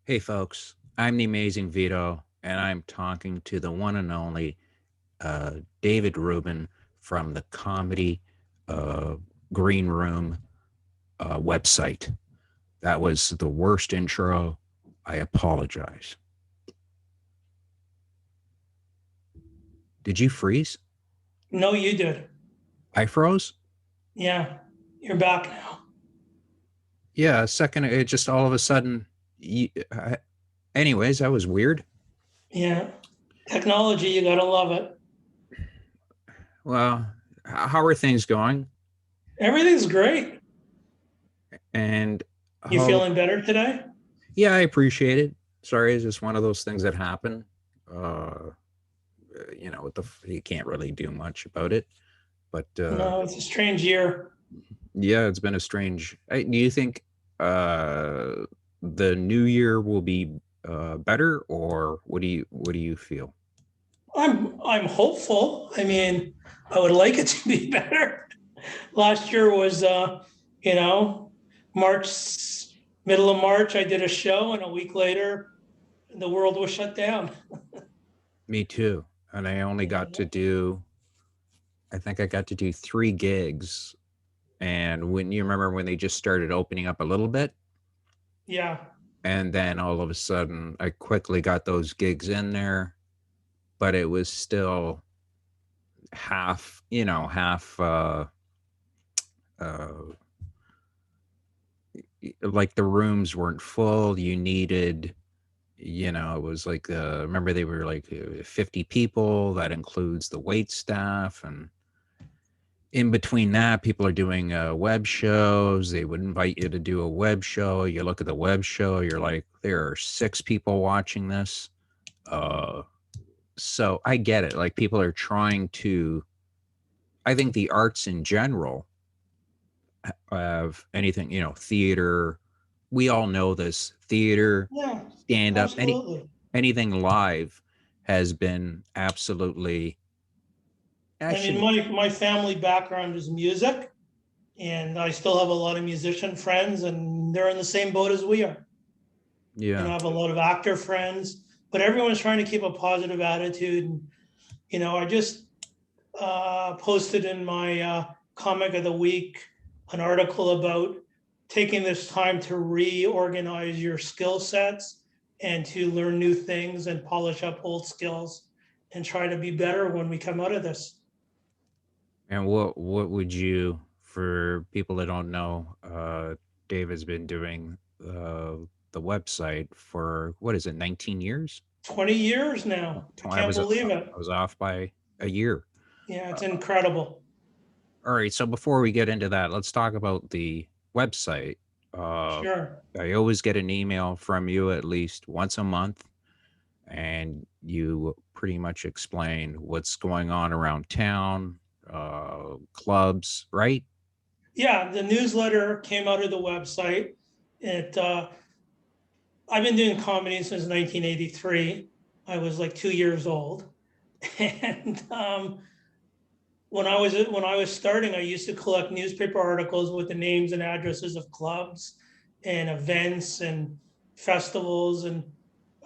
Hey, folks, I'm the amazing Vito, and I'm talking to the one and only David Reuben from the Comedy uh, Green Room website. That was the worst intro. I apologize. Did you freeze? No, you did. I froze? Yeah, you're back now. Yeah, a second. It just all of a sudden. Anyways, that was weird. Yeah, technology, you gotta love it. Well, how are things going? Everything's great. And You how feeling better today? Yeah, I appreciate it. Sorry, it's just one of those things that happen. Uh, you can't really do much about it. But No, it's a strange year. yeah, it's been a strange. Do you think uh, the new year will be better, or what do you feel? I'm hopeful. I mean, I would like it to be better. Last year was you know, March, middle of March, I did a show, and a week later, the world was shut down. Me too. And I only got to do. I think I got to do 3 gigs. And when you remember when they just started opening up a little bit, Yeah, and then all of a sudden I quickly got those gigs in there, but it was still half uh like the rooms weren't full. You needed, it was like remember they were like 50 people, that includes the wait staff, and in between that people are doing web shows. They would invite you to do a web show. You look at the web show, you're like, there are 6 people watching this. So I get it, like people are trying to, I think the arts in general, of anything, theater. We all know this. Theater, yeah, stand up, absolutely. anything live has been absolutely, I I mean, should, my family background is music, and I still have a lot of musician friends, and they're in the same boat as we are. yeah. I have a lot of actor friends, but everyone's trying to keep a positive attitude. And, I just posted in my comic of the week an article about taking this time to reorganize your skill sets and to learn new things and polish up old skills and try to be better when we come out of this. And what would you, for people that don't know, Dave has been doing the website for, what is it, 19 years? 20 years now. I I can't was believe it. I was off by a year. Yeah, it's incredible. All right, so before we get into that, let's talk about the website. Uh, Sure. I always get an email from you at least once a month, and you pretty much explain what's going on around town, clubs, right? Yeah, the newsletter came out of the website. It I've been doing comedy since 1983. I was like 2 years old, and when I was starting, I used to collect newspaper articles with the names and addresses of clubs and events and festivals, and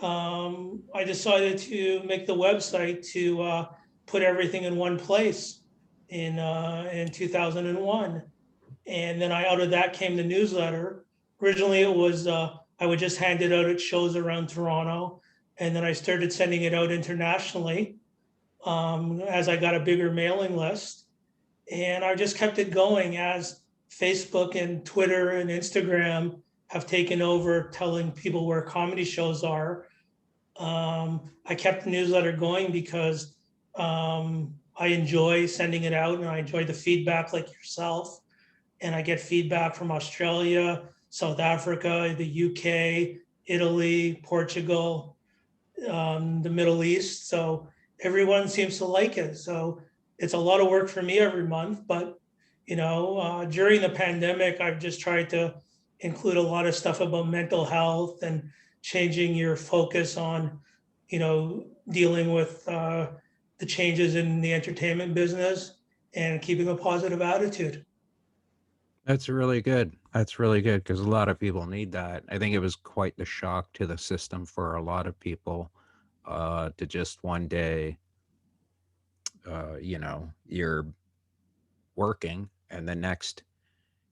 I decided to make the website to put everything in one place in 2001. And then out of that came the newsletter. Originally, it was I would just hand it out at shows around Toronto, and then I started sending it out internationally as I got a bigger mailing list, and I just kept it going as Facebook and Twitter and Instagram have taken over, telling people where comedy shows are. I kept the newsletter going because I enjoy sending it out, and I enjoy the feedback, like yourself, and I get feedback from Australia, South Africa, the UK, Italy, Portugal, the Middle East. So everyone seems to like it. So it's a lot of work for me every month. But, during the pandemic, I've just tried to include a lot of stuff about mental health and changing your focus on, dealing with the changes in the entertainment business and keeping a positive attitude. That's really good. That's really good because a lot of people need that. I think it was quite the shock to the system for a lot of people, to just one day, you're working and the next,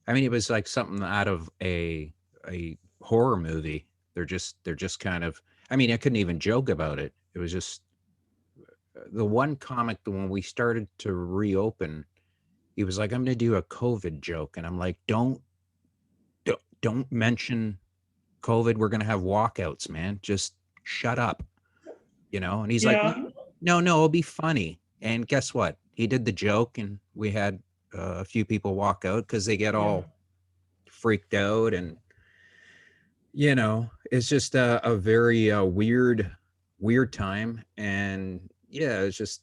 I mean, it was like something out of a horror movie. They're just kind of, I mean, I couldn't even joke about it. It was just the one comic that when we started to reopen, he was like, "I'm going to do a COVID joke," and I'm like, "Don't mention COVID. We're going to have walkouts, man. Just shut up." And he's like, "No, Yeah, no, no, it'll be funny." And guess what? He did the joke, and we had a few people walk out because they get yeah, all freaked out, and it's just a very weird time. And yeah, it's just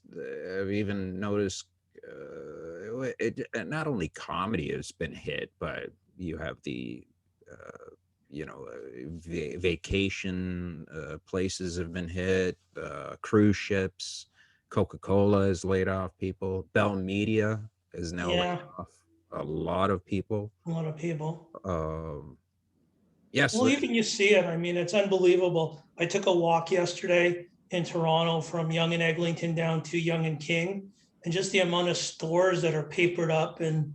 I've even noticed not only comedy has been hit, but you have the vacation places have been hit, cruise ships, Coca-Cola has laid off people, Bell Media has now laid yeah, off a lot of people. a lot of people. um yes. Well, even you see it. I mean, it's unbelievable. I took a walk yesterday in Toronto from Yonge and Eglinton down to Yonge and King, and just the amount of stores that are papered up and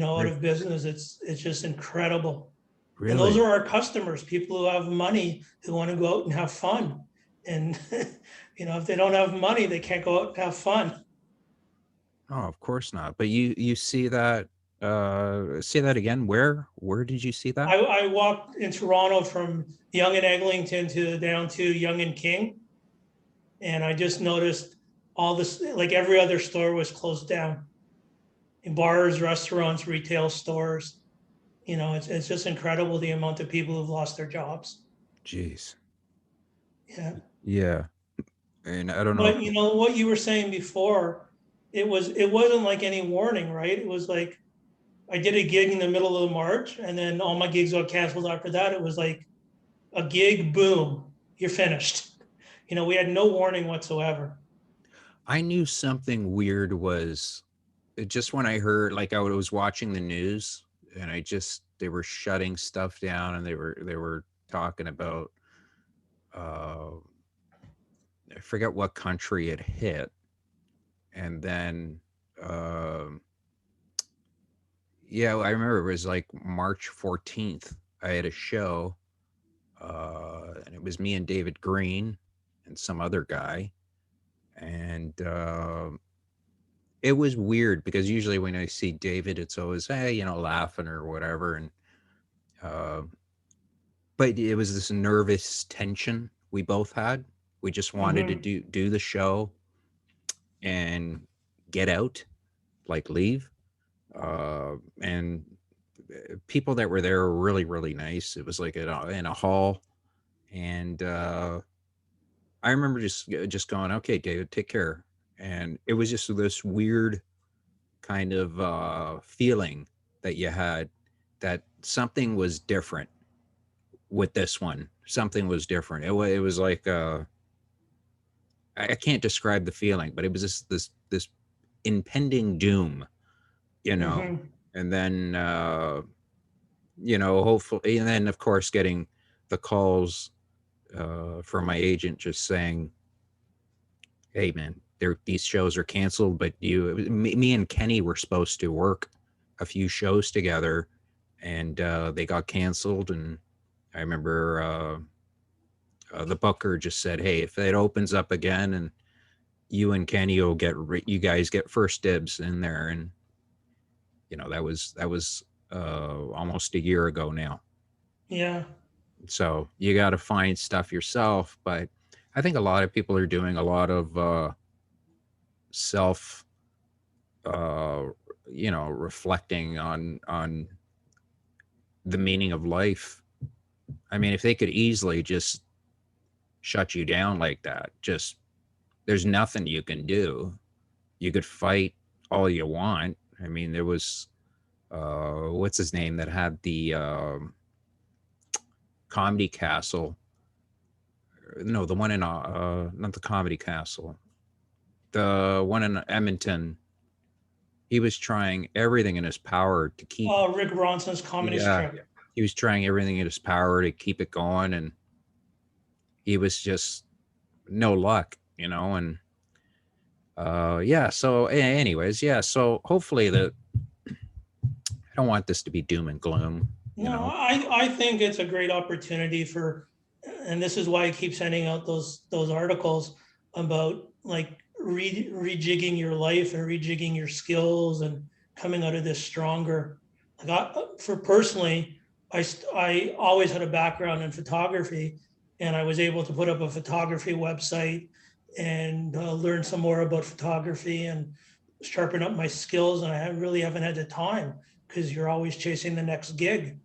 out of business. It's just incredible. And those Really? are our customers, people who have money who want to go out and have fun. And if they don't have money, they can't go out and have fun. Oh, of course not. But you see that again. Where did you see that? I walked in Toronto from Yonge and Eglinton to down to Yonge and King, and I just noticed all this, like every other store was closed down. In bars, restaurants, retail stores. It's just incredible the amount of people who've lost their jobs. Jeez. Yeah. Yeah. And I don't know if But what you were saying before, it wasn't like any warning, right? It was like I did a gig in the middle of March and then all my gigs got canceled after that. It was like a gig, boom, you're finished. We had no warning whatsoever. I knew something weird was just when I heard, like, I was watching the news and they were shutting stuff down, and they were talking about uh I forget what country it hit. And then yeah, I remember it was like March 14th. I had a show, and it was me and David Green and some other guy. And it was weird because usually when I see David, it's always, hey, laughing or whatever. And uh, but it was this nervous tension we both had. We just wanted to Hmm. do the show and get out, like leave. And people that were there were really, really nice. It was like in a hall. And I remember just going, okay, David, take care. And it was just this weird kind of feeling that you had, that something was different with this one. Something was different. It was like I can't describe the feeling, but it was this impending doom, you know. Hmm. And then hopefully, and then of course getting the calls from my agent just saying, "Hey, man, these shows are canceled, but me and Kenny were supposed to work a few shows together, and they got canceled." And I remember the booker just said, "Hey, if it opens up again, and you and Kenny will you guys get first dibs in there." And that was almost a year ago now. Yeah. So you got to find stuff yourself. But I think a lot of people are doing a lot of self, uh, reflecting on the meaning of life. I mean, if they could easily just shut you down like that, just there's nothing you can do. You could fight all you want. I mean, there was what's his name that had the comedy castle. No, the one in not the comedy castle. The one in Edmonton. he was trying everything in his power to keep. Rick Ronson's comedy Yeah, strip. he was trying everything in his power to keep it going, and he was just no luck, and yeah. So, anyways, yeah. So hopefully I don't want this to be doom and gloom. No, I think it's a great opportunity for, and this is why I keep sending out those articles about like rejigging your life and rejigging your skills and coming out of this stronger. Like for personally, I always had a background in photography, and I was able to put up a photography website and learn some more about photography and sharpen up my skills. And I really haven't had the time because you're always chasing the next gig.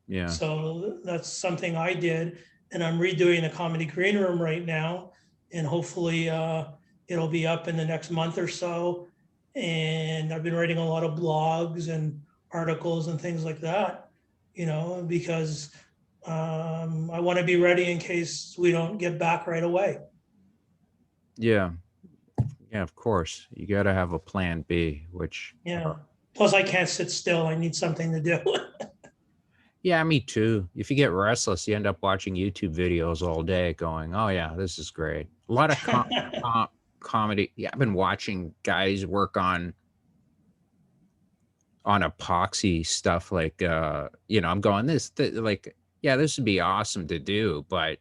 Yeah, So that's something I did, and I'm redoing the comedy green room right now, and hopefully it'll be up in the next month or so. And I've been writing a lot of blogs and articles and things like that, because I want to be ready in case we don't get back right away. yeah, yeah. Of course, you got to have a plan B, which Yeah. Plus, I can't sit still. I need something to do. yeah, me too. If you get restless, you end up watching YouTube videos all day, going, "Oh yeah, this is great." A lot of comedy. Yeah, I've been watching guys work on epoxy stuff. Like, I'm going like, yeah, this would be awesome to do, but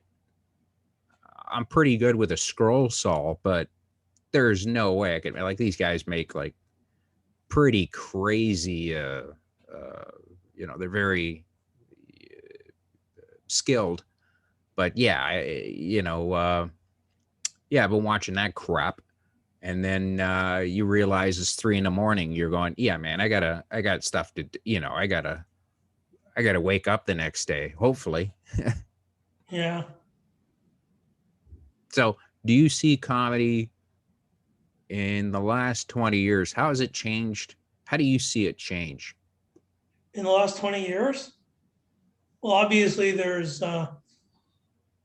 I'm pretty good with a scroll saw. But there's no way I could like these guys make like pretty crazy. Uh, they're very skilled. But yeah, yeah, I've been watching that crap, and then you realize it's 3 in the morning. You're going, yeah, man, I got stuff to, I gotta wake up the next day, hopefully. Yeah. So, do you see comedy in the last 20 years? How has it changed? How do you see it change? In the last 20 years, well, obviously there's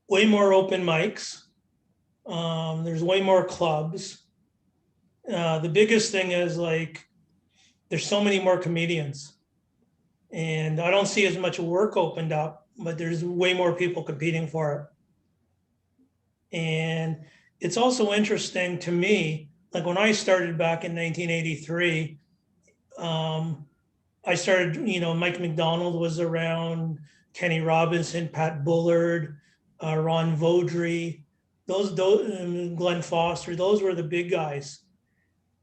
way more open mics. There's way more clubs. The biggest thing is like there's so many more comedians, and I don't see as much work opened up, but there's way more people competing for it. And it's also interesting to me, like when I started back in 1983, um, I started, Mike McDonald was around, Kenny Robinson, Pat Bullard, Ron Vaudry, Glenn Foster, those were the big guys.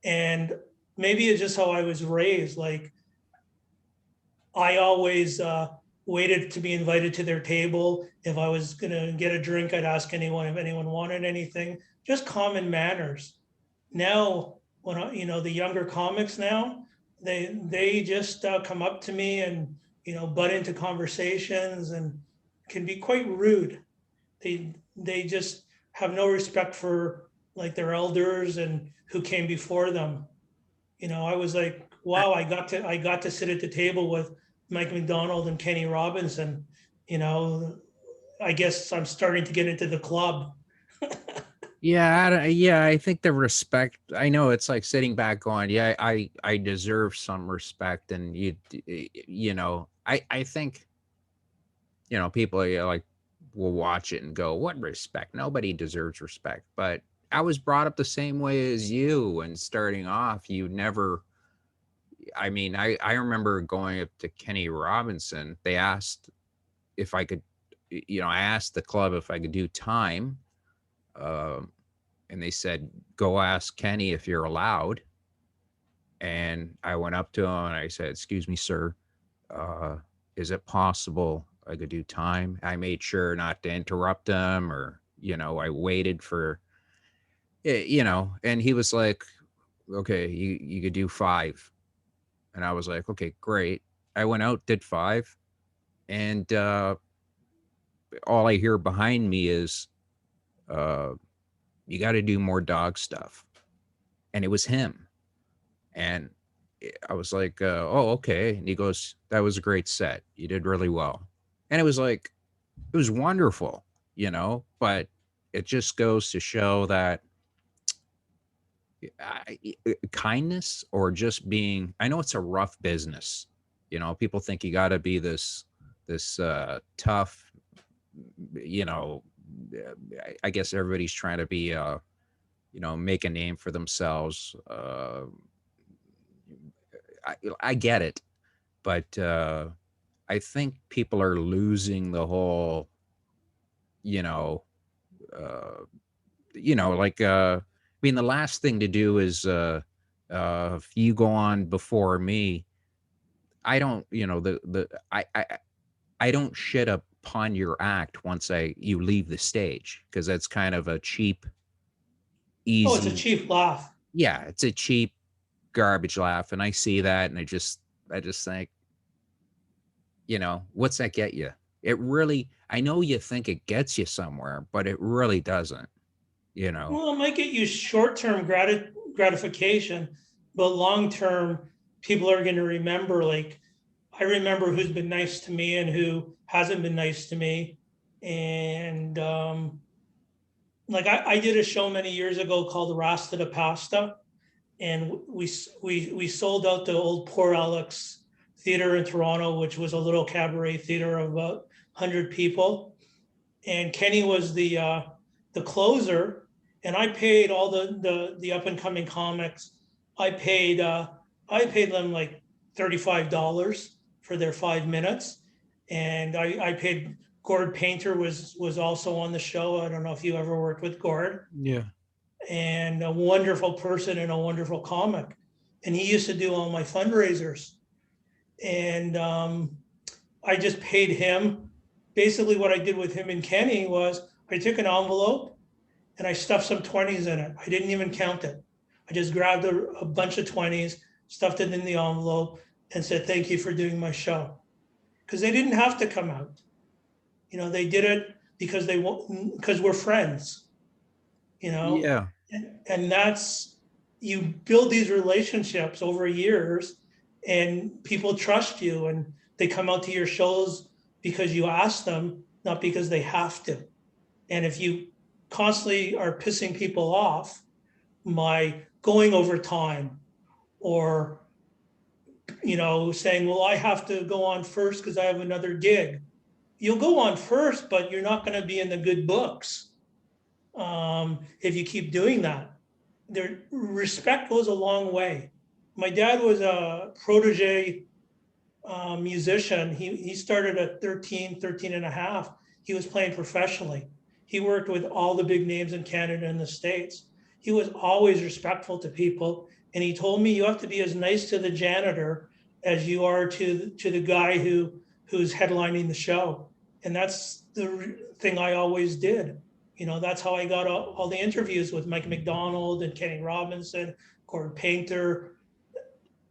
And maybe it's just how I was raised. Like I always waited to be invited to their table. If I was going to get a drink, I'd ask anyone if anyone wanted anything. Just common manners. Now, when the younger comics now, they just come up to me and butt into conversations and can be quite rude. They just have no respect for like their elders and who came before them. I was like, I, wow, I got to sit at the table with Mike McDonald and Kenny Robinson. You know, I guess I'm starting to get into the club. yeah, I think the respect. I know it's like sitting back, going, yeah, I deserve some respect, and I think people like will watch it and go, "What respect? Nobody deserves respect." But I was brought up the same way as you, and starting off, you never. I mean, I remember going up to Kenny Robinson. They asked if I could, I asked the club if I could do time, um, and they said, "Go ask Kenny if you're allowed." And I went up to him and I said, "Excuse me, sir, uh, is it possible I could do time?" I made sure not to interrupt him, or I waited for and he was like, "Okay, you could do 5." And I was like, "Okay, great." I went out, did 5, and all I hear behind me is, uh, "You got to do more dog stuff." And it was him. And I was like, "Oh, okay." And he goes, "That was a great set. You did really well." And it was like, it was wonderful. But it just goes to show that, kindness or just being, I know it's a rough business. People think you got to be this tough, you know, I guess everybody's trying to be make a name for themselves. I get it, but I think people are losing the whole, you know, uh, like I mean, the last thing to do is if you go on before me, I don't, I don't shit upon your act once you leave the stage, because that's kind of a cheap, Oh, it's a easy, cheap laugh. yeah, it's a cheap garbage laugh, and I see that, and I just think, what's that get you? It really, I know you think it gets you somewhere, but it really doesn't, you know. Well, it might get you short-term gratification, but long-term, people are going to remember. Like, I remember who's been nice to me and who hasn't been nice to me. And like I did a show many years ago called Rasta de Pasta, and we sold out the old Poor Alex Theater in Toronto, which was a little cabaret theater of about 100 people. And Kenny was the closer, and I paid all the up and coming comics. I paid I paid them like $35 for their 5 minutes, and I paid Gord Painter was also on the show. I don't know if you ever worked with Gord, Yeah. and a wonderful person and a wonderful comic, and he used to do all my fundraisers, and I just paid him. Basically, what I did with him and Kenny was I took an envelope and I stuffed some 20s in it. I didn't even count it. I just grabbed a bunch of 20s, stuffed it in the envelope, and said, "Thank you for doing my show." Because they didn't have to come out. They did it because because we're friends, you know, Yeah. and that's, you build these relationships over years, and people trust you, and they come out to your shows because you ask them, not because they have to. And if you constantly are pissing people off by going over time, or saying, well, I have to go on first because I have another gig, you'll go on first, but you're not going to be in the good books if you keep doing that. Their respect goes a long way. My dad was a protege musician. He started at 13 and a half. He was playing professionally. He worked with all the big names in Canada and the States. He was always respectful to people. And he told me, you have to be as nice to the janitor as you are to the guy who's headlining the show. And that's the thing I always did. That's how I got all the interviews with Mike McDonald and Kenny Robinson, Gordon Painter.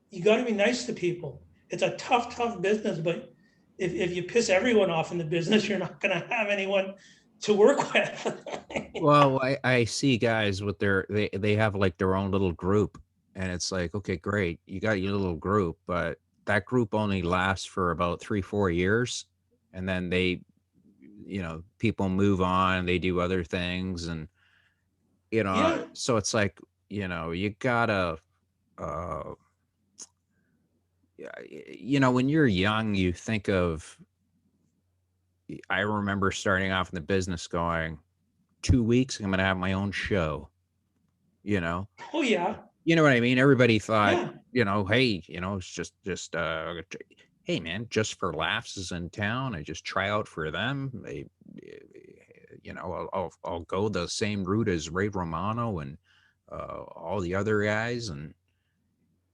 You got to be nice to people. It's a tough, tough business, but if you piss everyone off in the business, you're not going to have anyone to work with. Well, I see guys with they have like their own little group, and it's like, okay, great, you got your little group, but that group only lasts for about 3-4 years, and then people move on, they do other things, and Yeah. so it's like, you gotta, uh, yeah, when you're young, you think of. I remember starting off in the business, going, 2 weeks, I'm gonna have my own show, you know Oh, yeah. You know what I mean? Everybody thought, Yeah. hey, it's just hey man, just for laughs is in town. I just try out for them. I'll go the same route as Ray Romano and all the other guys, and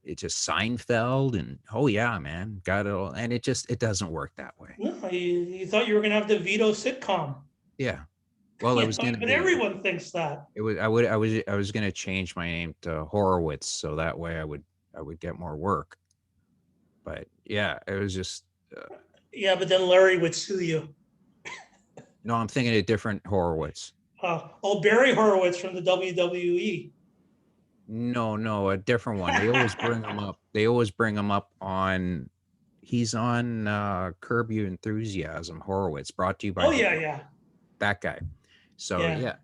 it's just Seinfeld, and oh yeah, man, got it all. And it doesn't work that way. No, you thought you were going to have the veto sitcom. Yeah. Well, it was gonna But be. everyone thinks that. It was. I was gonna change my name to Horowitz, so that way I would get more work. But yeah, it was just. Uh, Yeah, but then Larry would sue you. no, I'm thinking a different Horowitz. Barry Horowitz from the WWE. No, no, a different one. They always bring him up. They always bring him up on. He's on Curb Your Enthusiasm. Horowitz, brought to you by Oh, yeah, Horowitz. yeah, That guy. So yeah. yeah.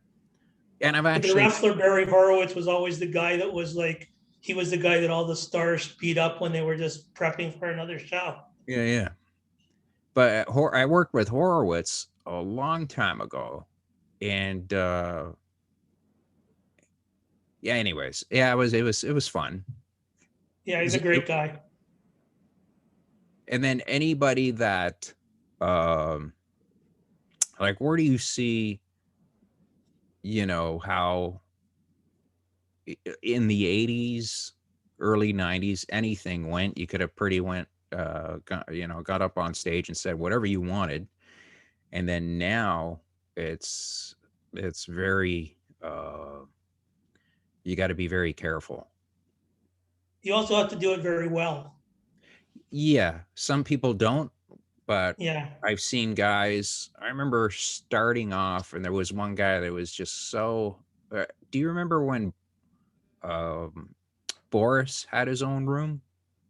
And I've But the actually, wrestler Barry Horowitz was always the guy that was like, he was the guy that all the stars beat up when they were just prepping for another show. yeah, yeah. But I worked with Horowitz a long time ago, and yeah. Anyways, yeah, it was fun. Yeah, It he's was, a it, great guy. and then anybody that, um, like, where do you see, how in the 80s, early 90s, anything went. You could have pretty went, got up on stage and said whatever you wanted. And then now it's it's very, you got to be very careful. You also have to do it very well. Yeah, some people don't, but Yeah, I've seen guys. I remember starting off, and there was one guy that was just so. Do you remember when, um, Boris had his own room?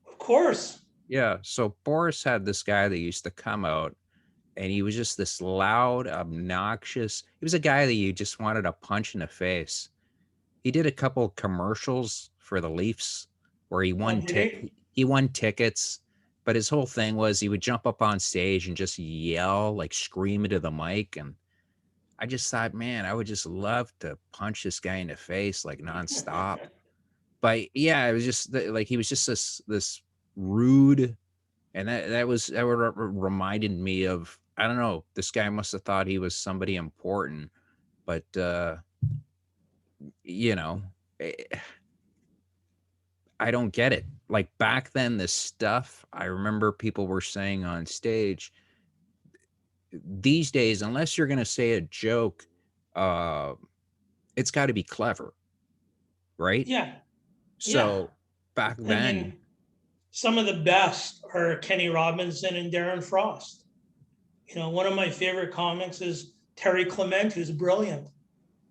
of course. Yeah, so Boris had this guy that used to come out, and he was just this loud, obnoxious. He was a guy that you just wanted to punch in the face. He did a couple commercials for the Leafs where Oh, did he? he won tickets, but his whole thing was he would jump up on stage and just yell, like scream into the mic. And I just thought, man, I would just love to punch this guy in the face like nonstop. But yeah, it was just like he was just this rude, and that reminded me of, I don't know, this guy must have thought he was somebody important, but you know, eh, I don't get it. Like back then, this stuff I remember people were saying on stage. These days, unless you're going to say a joke, uh, it's got to be clever, right? Yeah, yeah. So back I then, mean, some of the best are Kenny Robinson and Darren Frost. You know, one of my favorite comics is Terry Clement, who's brilliant.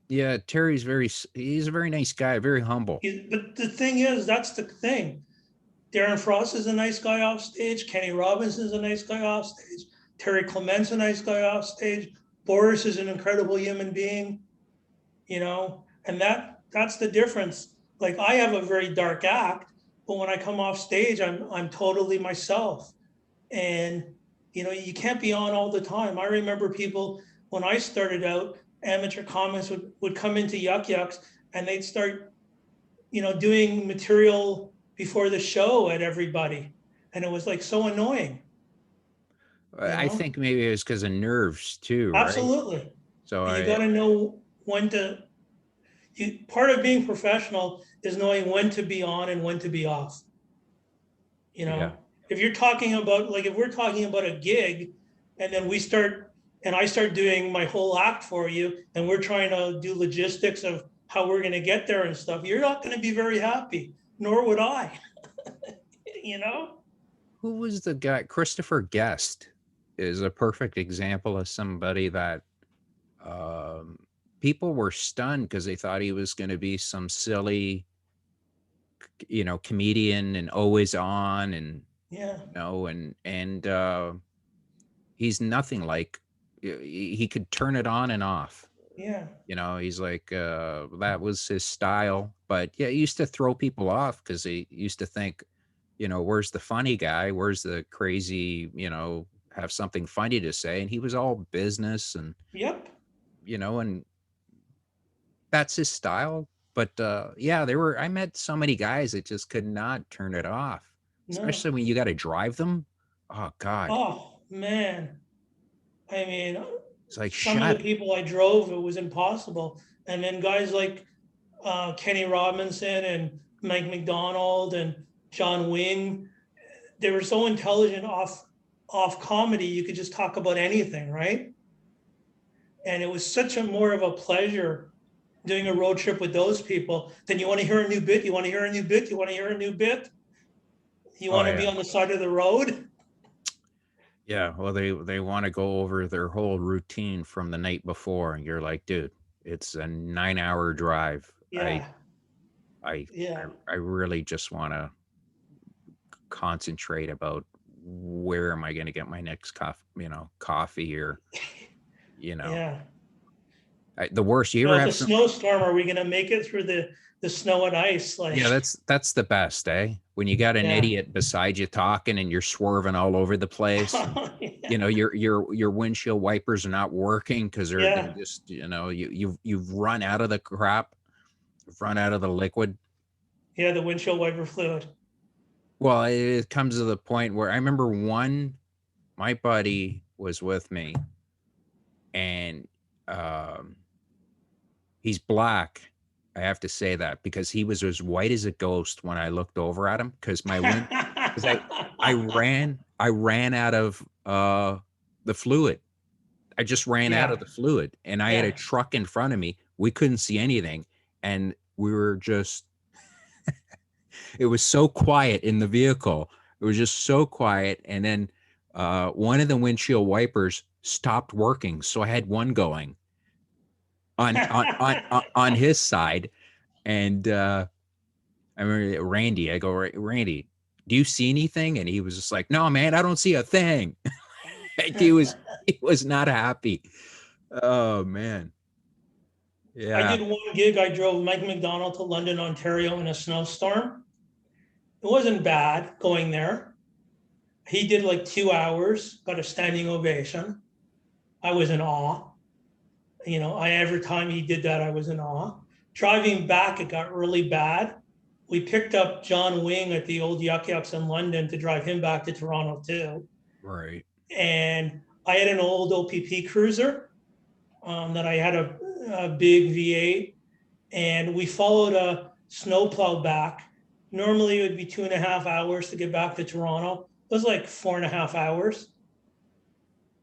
yeah, he's a very nice guy, very humble. But the thing is, that's the thing. Darren Frost is a nice guy off stage. Kenny Robinson is a nice guy off stage. Terry Clement's a nice guy off stage. Boris is an incredible human being, you know, and that's the difference. Like I have a very dark act, but when I come off stage, I'm totally myself. And you know, you can't be on all the time. I remember people when I started out, amateur comics would come into Yuck Yucks and they'd start, you know, doing material before the show at everybody. And it was like so annoying, you I know? think maybe it was because of nerves too, right? Absolutely. So You got to know when to, part of being professional is knowing when to be on and when to be off. You yeah. know, if you're talking about, like, if we're talking about a gig and then we start, and I start doing my whole act for you, and we're trying to do logistics of how we're going to get there and stuff, you're not going to be very happy, nor would I, you know? Who was the guy? Christopher Guest is a perfect example of somebody that, um, people were stunned because they thought he was going to be some silly, comedian and always on, and Yeah, he's nothing like, he could turn it on and off. yeah, He's like, that was his style. But yeah, he used to throw people off because he used to think, where's the funny guy? Where's the crazy, have something funny to say? And he was all business, yep, and that's his style. But yeah, I met so many guys that just could not turn it off, no. especially when you got to drive them. Oh God. Oh, man. I mean, It's like, some of the shut. people I drove, it was impossible. And then guys like Kenny Robinson and Mike McDonald and John Wing, they were so intelligent off comedy. You could just talk about anything, right? And it was such a more of a pleasure doing a road trip with those people. Then you want to hear a new bit. You want to hear a new bit. You want to hear a new bit. You Oh want to be yeah. on the side of the road. Yeah, well, they want to go over their whole routine from the night before, and you're like, dude, it's a 9-hour drive. Yeah, I, yeah, I really just want to concentrate about where am I going to get my next coffee, or, you know. yeah. The worst. You You know, ever with the have some? snowstorm, are we gonna make it through the snow and ice? Yeah, Like, that's the best, eh? When you got an yeah. idiot beside you talking and you're swerving all over the place. You know, Yeah. your windshield wipers are not working because they're Yeah. just, you've run out of the crap, you've run out of the liquid. Yeah, the windshield wiper fluid. Well, it comes to the point where I remember my buddy was with me, and um he's black. I have to say that because he was as white as a ghost when I looked over at him because my wind because I ran out of the fluid. I just ran out Yeah. of the fluid and I had a Yeah. truck in front of me. We couldn't see anything and we were just it was so quiet in the vehicle. It was just so quiet and then one of the windshield wipers stopped working, so I had one going on his side. And I remember Randy. I go, Randy, do you see anything? And he was just like, no, man, I don't see a thing. Like he was not happy. Oh man, I yeah, did one gig. I drove Mike McDonald to London, Ontario in a snowstorm. It wasn't bad going there. He did like 2 hours, got a standing ovation. I was in awe. You know, every time he did that, I was in awe. Driving back, it got really bad. We picked up John Wing at the old Yuck Yucks in London to drive him back to Toronto too. right. And I had an old OPP cruiser that I had a big V8, and we followed a snowplow back. Normally, it would be 2.5 hours to get back to Toronto. It was like 4.5 hours.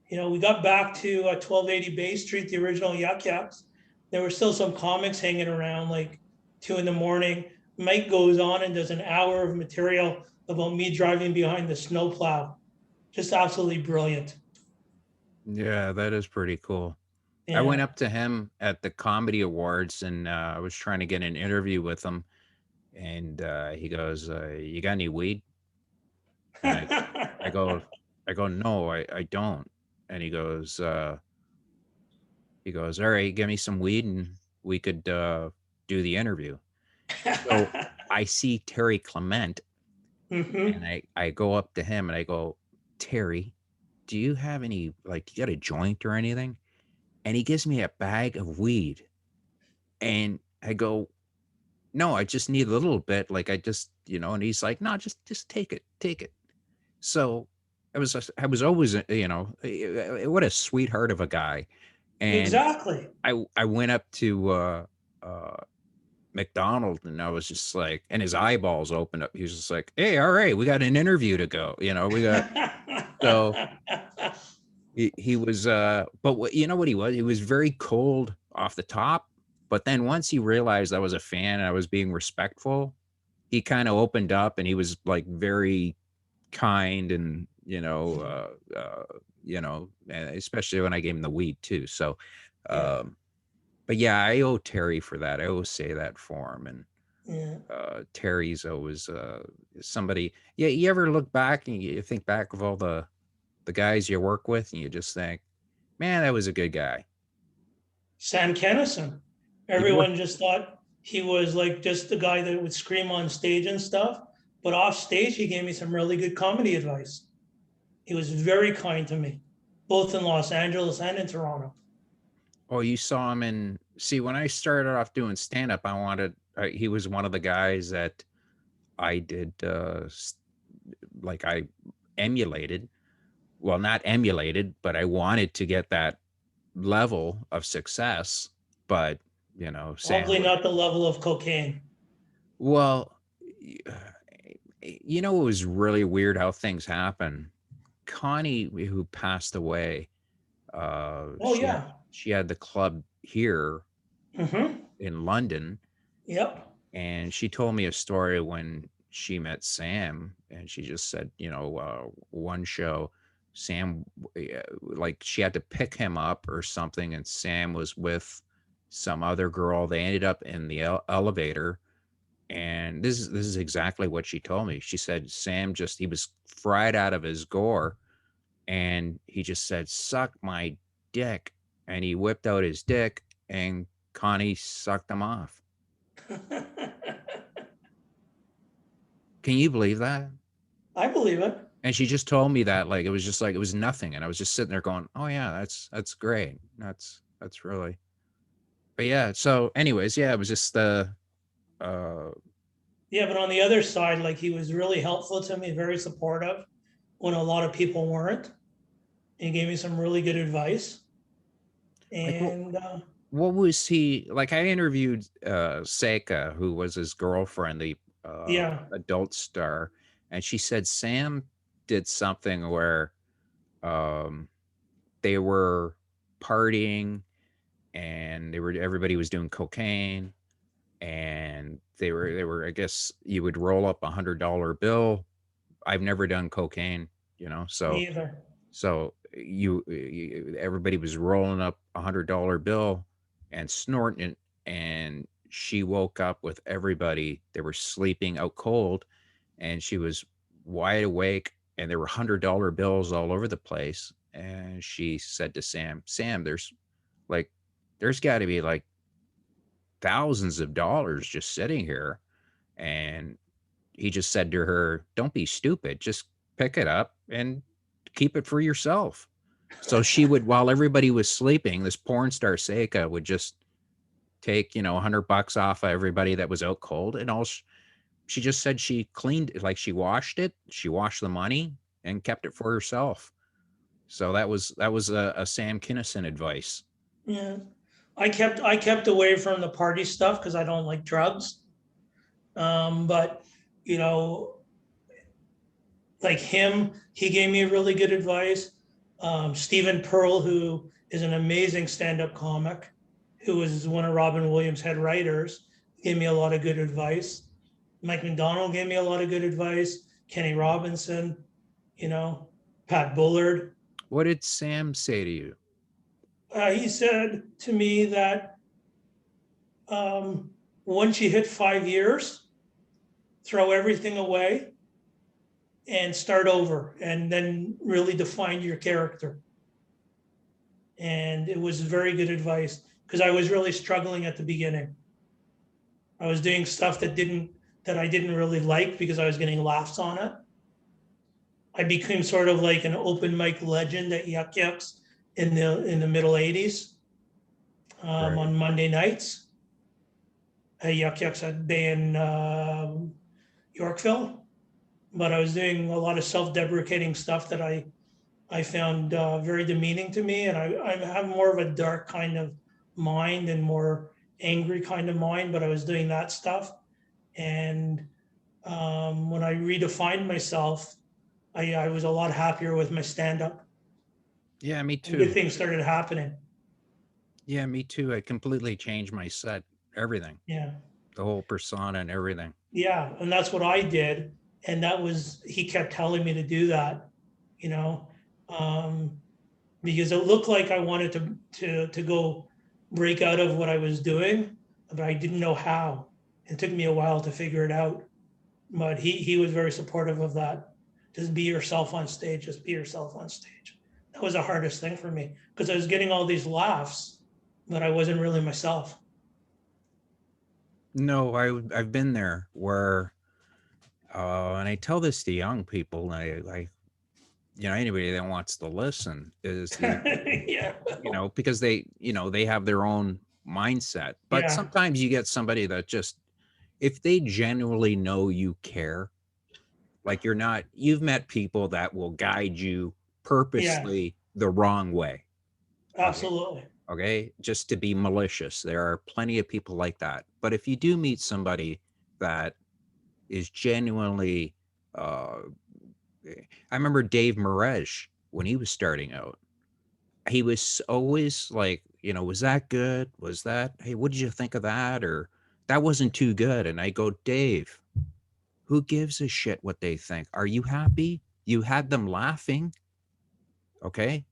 You know, we got back to 1280 Bay Street, the original Yuck Yucks. There were still some comics hanging around like 2 in the morning. Mike goes on and does an hour of material about me driving behind the snowplow. Just absolutely brilliant. Yeah, that is pretty cool. I went Yeah. up to him at the comedy awards and I was trying to get an interview with him. And he goes, you got any weed? And I go, no, I don't. And he goes, all right, give me some weed and we could do the interview. So I see Terry Clement and Mm-hmm. I go up to him and I go, Terry, do you have any, like, do you got a joint or anything? And he gives me a bag of weed. And I go, no, I just need a little bit. Like, I just, and he's like, no, just take it, take it. So I was always, what a sweetheart of a guy. And Exactly. I went up to, uh, McDonald and I was just like, and his eyeballs opened up. He was just like, hey, all right, we got an interview to go. We got, so he was, but what, you know what he was? He was very cold off the top. But then once he realized I was a fan and I was being respectful, he kind of opened up and he was like very kind and, especially when I gave him the weed too. So, Yeah. um, but yeah, I owe Terry for that. I always say that for him. And Yeah. Terry's always somebody. Yeah, you ever look back and you think back of all the guys you work with, and you just think, man, that was a good guy. Sam Kennison. You work. Everyone just thought he was like just the guy that would scream on stage and stuff. But off stage, he gave me some really good comedy advice. He was very kind to me, both in Los Angeles and in Toronto. Oh, you saw him in. See, when I started off doing stand up, he was one of the guys that I did, like I emulated. Well, not emulated, but I wanted to get that level of success. But, Sam Probably was, not the level of cocaine. well, it was really weird how things happen. Connie, who passed away, Oh, she had yeah. she had the club here Mm-hmm. in London, Yep. and she told me a story when she met Sam, and she just said, one show, Sam, like she had to pick him up or something, and Sam was with some other girl. They ended up in the elevator, and this is exactly what she told me. She said Sam just he was fried out of his gore, and he just said, "Suck my dick," and he whipped out his dick, and Connie sucked him off. Can you believe that? I believe it. And she just told me that like it was just like it was nothing, and I was just sitting there going, "Oh yeah, that's great. That's really." But yeah. So, anyways, yeah, it was just uh Yeah, but on the other side, like he was really helpful to me, very supportive when a lot of people weren't. He gave me some really good advice. like And what was he like? I interviewed Seika, who was his girlfriend, the yeah, adult star, and she said Sam did something where um they were partying and everybody was doing cocaine, and they were, I guess you would roll up $100 bill. I've never done cocaine, so me either. everybody was rolling up $100 bill and snorting it, and she woke up with everybody. They were sleeping out cold, and she was wide awake, and there were $100 bills all over the place. And she said to Sam, like there's got to be like thousands of dollars just sitting here. And he just said to her, "Don't be stupid. Just pick it up and keep it for yourself." So she would, while everybody was sleeping, this porn star Seika would just take, $100 off of everybody that was out cold. And she just said she cleaned it, like she washed it, she washed the money and kept it for herself. So that was a Sam Kinison advice. Yeah. I kept away from the party stuff because I don't like drugs. But you know, like him, he gave me really good advice. Stephen Pearl, who is an amazing stand-up comic, who was one of Robin Williams' head writers, gave me a lot of good advice. Mike McDonald gave me a lot of good advice. Kenny Robinson, you know, Pat Bullard. What did Sam say to you? He said to me that once you hit 5 years, throw everything away and start over and then really define your character. And it was very good advice because I was really struggling at the beginning. I was doing stuff that I didn't really like because I was getting laughs on it. I became sort of like an open mic legend at Yuck Yucks in the middle '80s Right. on Monday nights. Yuck Yucks at Bay in Yorkville, but I was doing a lot of self-deprecating stuff that I found very demeaning to me, and I have more of a dark kind of mind and more angry kind of mind, but I was doing that stuff. And when I redefined myself, I was a lot happier with my stand-up, Yeah, me and good too. things started happening. Yeah, me too. I completely changed my set, everything, Yeah, the whole persona and everything. yeah, and that's what I did, and that was he kept telling me to do that, you know. Um, because it looked like I wanted to go break out of what I was doing, but I didn't know how. It took me a while to figure it out, but he was very supportive of that. Just be yourself on stage. Just be yourself on stage. That was the hardest thing for me because I was getting all these laughs, but I wasn't really myself. No, I've been there where, and I tell this to young people, and anybody that wants to listen is Yeah, because they have their own mindset. But yeah, sometimes you get somebody that just, if they genuinely know you care, like you've met people that will guide you yeah, purposely the wrong way. Okay. absolutely. Okay. Just to be malicious. There are plenty of people like that. But if you do meet somebody that is genuinely, uh, I remember Dave Miresh when he was starting out. He was always like, was that good? Was that, hey, what did you think of that? Or that wasn't too good. And I go, Dave, who gives a shit what they think? Are you happy? You had them laughing. Okay.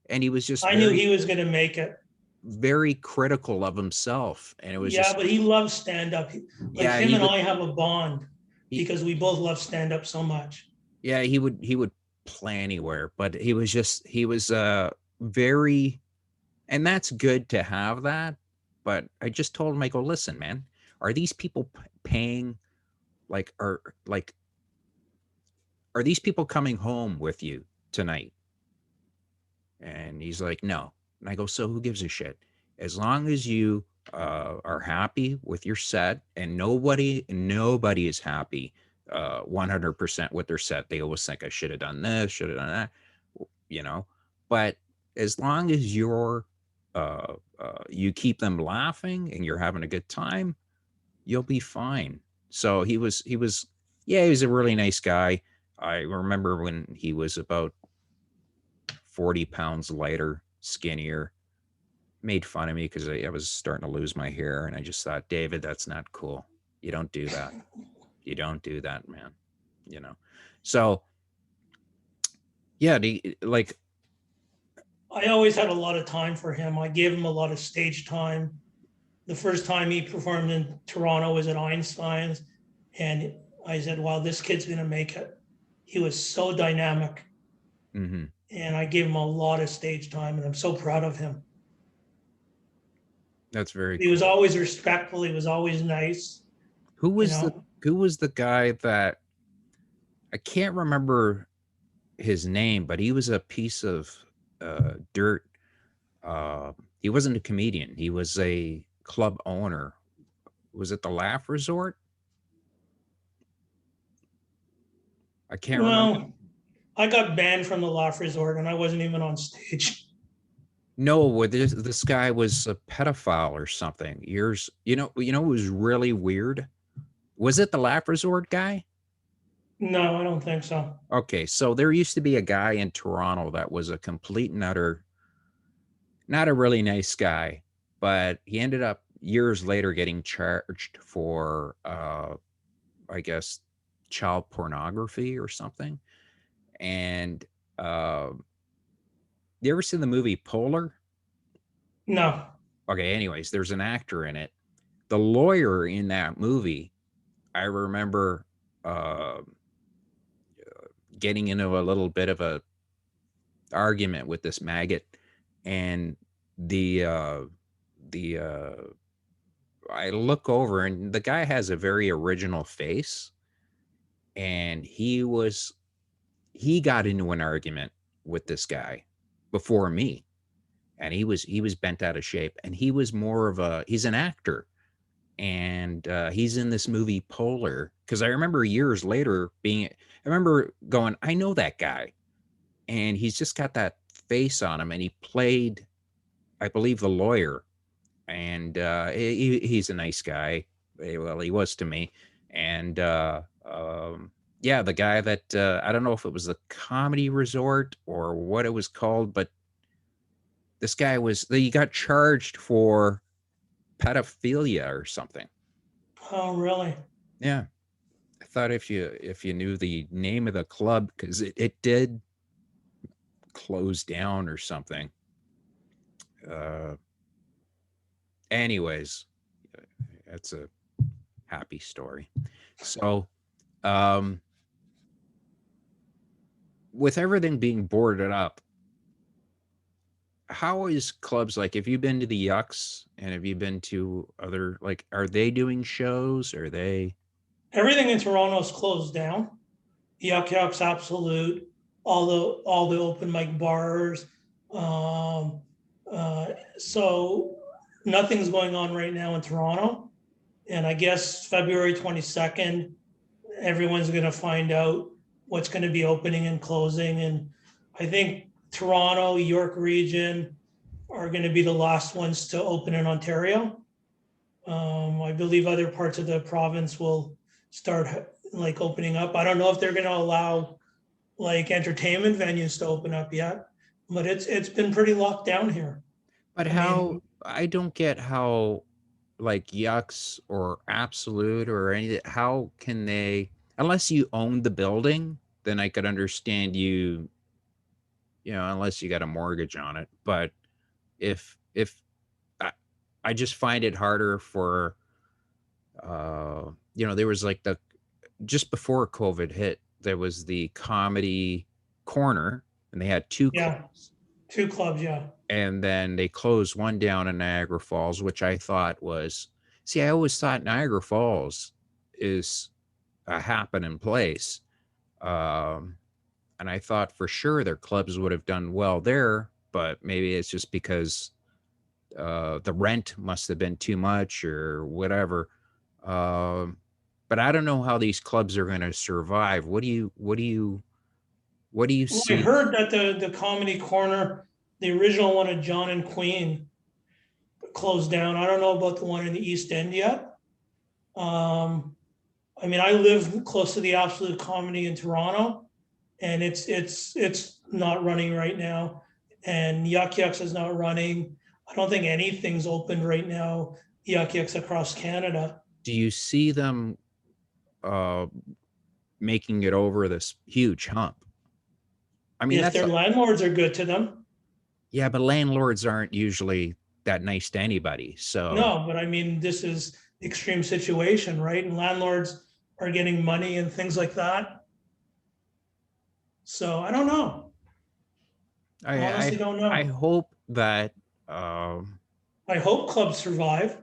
And he was just I knew very, he was going to make it. very critical of himself. And it was Yeah, just, but he loves stand up. Like yeah, him and I have a bond he, because we both love stand up so much. yeah, he would play anywhere, but he was very, and that's good to have that. But I just told him, I go, listen, man, are these people paying, like, are these people coming home with you tonight? And he's like, no. And I go, so who gives a shit? As long as you are happy with your set, and nobody is happy 100% with their set. They always think I should have done this, should have done that, you know. But as long as you keep them laughing and you're having a good time, you'll be fine. So yeah, he was a really nice guy. I remember when he was about 40 pounds lighter, skinnier, made fun of me because I was starting to lose my hair. And I just thought, David, that's not cool. You don't do that. You don't do that, man. You know? So, yeah, like, I always had a lot of time for him. I gave him a lot of stage time. The first time he performed in Toronto was at Einstein's, and I said, "Wow, this kid's gonna make it." He was so dynamic, mhm, and I gave him a lot of stage time, and I'm so proud of him. that's very He was cool. always respectful. He was always nice. Who You was the know, who was the guy that I can't remember his name, but he was a piece of dirt. He wasn't a comedian. He was a club owner. Was it the Laugh Resort? I can't remember. well, I got banned from the Laugh Resort, and I wasn't even on stage. No, this guy was a pedophile or something. Years, it was really weird. Was it the Laugh Resort guy? No, I don't think so. Okay, so there used to be a guy in Toronto that was a complete nutter, not a really nice guy, but he ended up years later getting charged for, I guess, child pornography or something. And uh, you ever seen the movie Polar? No. Okay, anyways, there's an actor in it. The lawyer in that movie, I remember uh, getting into a little bit of a argument with this maggot, and the uh, the I look over and the guy has a very original face, and he got into an argument with this guy before me, and he was bent out of shape, and he's an actor, and he's in this movie Polar, because I remember years later I remember going, I know that guy, and he's just got that face on him, and he played, I believe, the lawyer, and he's a nice guy. Well, he was to me, and yeah, the guy that I don't know if it was the Comedy Resort or what it was called, but this guy he got charged for pedophilia or something. Oh, really? Yeah. I thought if you knew the name of the club, because it did close down or something. Uh, anyways, that's a happy story. So, um, with everything being boarded up, how is clubs like? Have you been to the Yucks, and have you been to other, like? Are they doing shows? Are they? Everything in Toronto's closed down. Yuck Yucks Absolute, all the open mic bars. Um, so nothing's going on right now in Toronto. And I guess February 22nd, everyone's going to find out what's going to be opening and closing. And I think Toronto, York region are going to be the last ones to open in Ontario. I believe other parts of the province will start like opening up. I don't know if they're going to allow like entertainment venues to open up yet, but it's been pretty locked down here. But I how? mean, I don't get how, like, Yucks or Absolute or any, how can they, unless you own the building, then I could understand unless you got a mortgage on it. But if I, I just find it harder for, there was like just before COVID hit, there was the Comedy Corner, and they had two yeah, clubs, two clubs, yeah. and then they closed one down in Niagara Falls, which I thought was, see, I always thought Niagara Falls is a happening place. Um, and I thought for sure their clubs would have done well there, but maybe it's just because the rent must have been too much or whatever. Um, but I don't know how these clubs are going to survive. What do you Well, I see? heard that the Comedy Corner, the original one of John and Queen, closed down. I don't know about the one in the East End yet. Um, I mean, I live close to the Absolute Comedy in Toronto, and it's not running right now. And Yuck Yucks is not running. I don't think anything's open right now. Yuck Yucks across Canada. Do you see them uh, making it over this huge hump? I mean, If that's their landlords are good to them, yeah, but landlords aren't usually that nice to anybody. So no. But I mean, this is extreme situation, right? And landlords are getting money and things like that. So I don't know. I I I, honestly don't I know. hope that um, I hope clubs survive.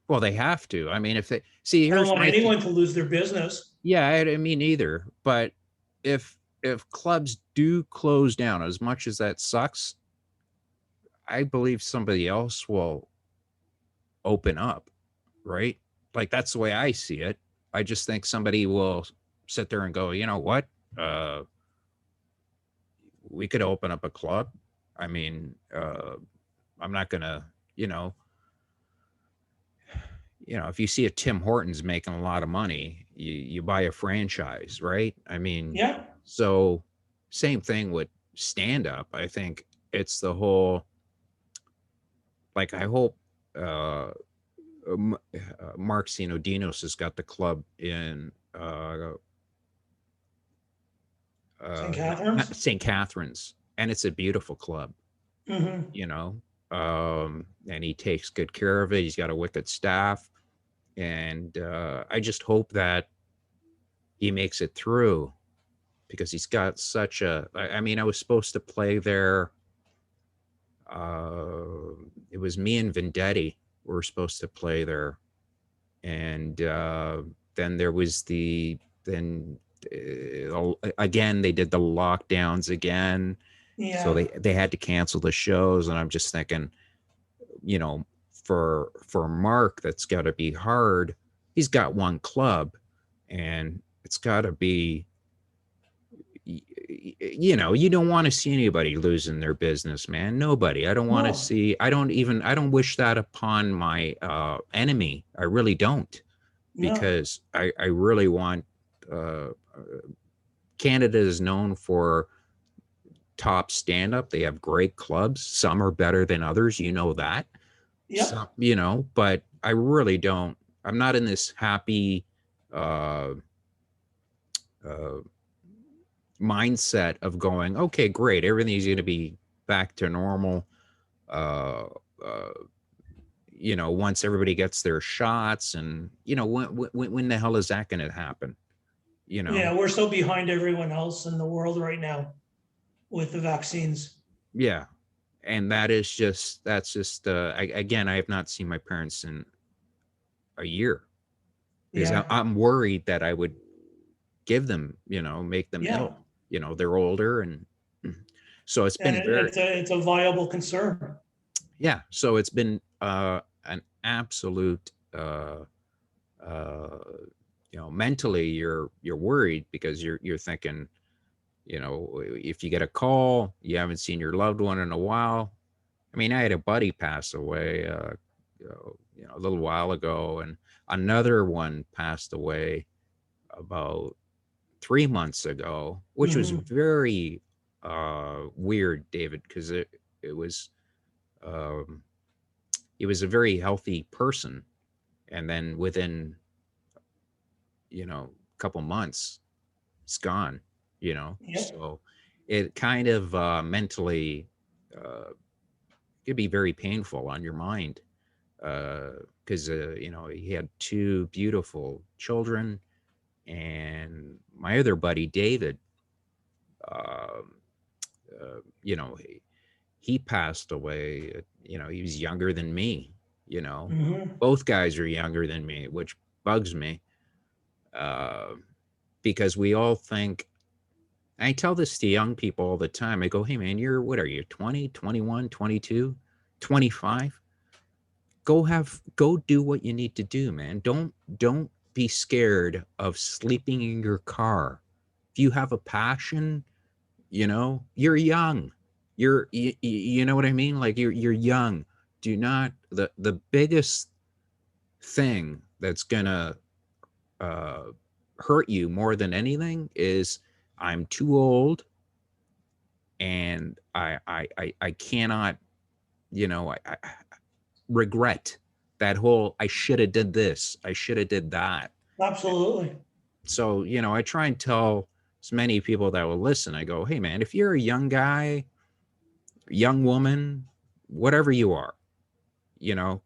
well, they have to. I mean, if they see, I don't here's want my thing. anyone to lose their business. Yeah, I didn't mean either. But if clubs do close down, as much as that sucks, I believe somebody else will open up, right? Like that's the way I see it. I just think somebody will sit there and go, you know what? Uh, we could open up a club. I mean, I'm not gonna, you know, if you see a Tim Hortons making a lot of money, you buy a franchise, right? I mean, Yeah, so same thing with stand up. I think it's the whole like I hope Mark Sinodinos has got the club in St. Catharines. St. Catharines, and it's a beautiful club, Hmm. you know. And he takes good care of it. He's got a wicked staff, and I just hope that he makes it through because he's got such a. I mean, I was supposed to play there. It was me and Vendetti were supposed to play there, and then there was then again they did the lockdowns again, so Yeah, they had to cancel the shows, and I'm just thinking, you know, for Mark, that's got to be hard. He's got one club, and it's got to be, you don't want to see anybody losing their business, man. Nobody. I don't want to no, see. I don't wish that upon my enemy. I really don't, no, because I really want. Uh, Canada is known for top stand up. They have great clubs. Some are better than others. You know that. Some, yep, but I really don't. I'm not in this happy uh, uh, mindset of going, okay, great, everything's going to be back to normal. Uh, uh, once everybody gets their shots, and when the hell is that going to happen? You know, yeah. We're so behind everyone else in the world right now with the vaccines. yeah, and that's just again, I have not seen my parents in a year because Yeah, I'm worried that I would give them, make them yeah, ill. They're older, and so it's and been very, it's a viable concern. yeah. So it's been an absolute, uh, mentally you're worried because you're thinking, if you get a call, you haven't seen your loved one in a while. I mean, I had a buddy pass away, a little while ago, and another one passed away about 3 months ago, which was Hmm. very weird, David, because it was um, he was a very healthy person, and then within a couple months, it's gone. Yep, So it kind of mentally uh, could be very painful on your mind because he had two beautiful children, and my other buddy David, um, you know, he passed away. He was younger than me. You know, Hmm. both guys are younger than me, which bugs me, uh, because we all think. I tell this to young people all the time. I go, hey man, what are you, 20, 21, 22, 25? Go do what you need to do, man. Don't be scared of sleeping in your car. If you have a passion, you're young. You know what I mean? Like you're young. Do not the biggest thing that's gonna uh hurt you more than anything is I'm too old, and I cannot, I regret that whole I should have did this, I should have did that. Absolutely. So, I try and tell as many people that will listen, I go, hey man, if you're a young guy, young woman, whatever you are,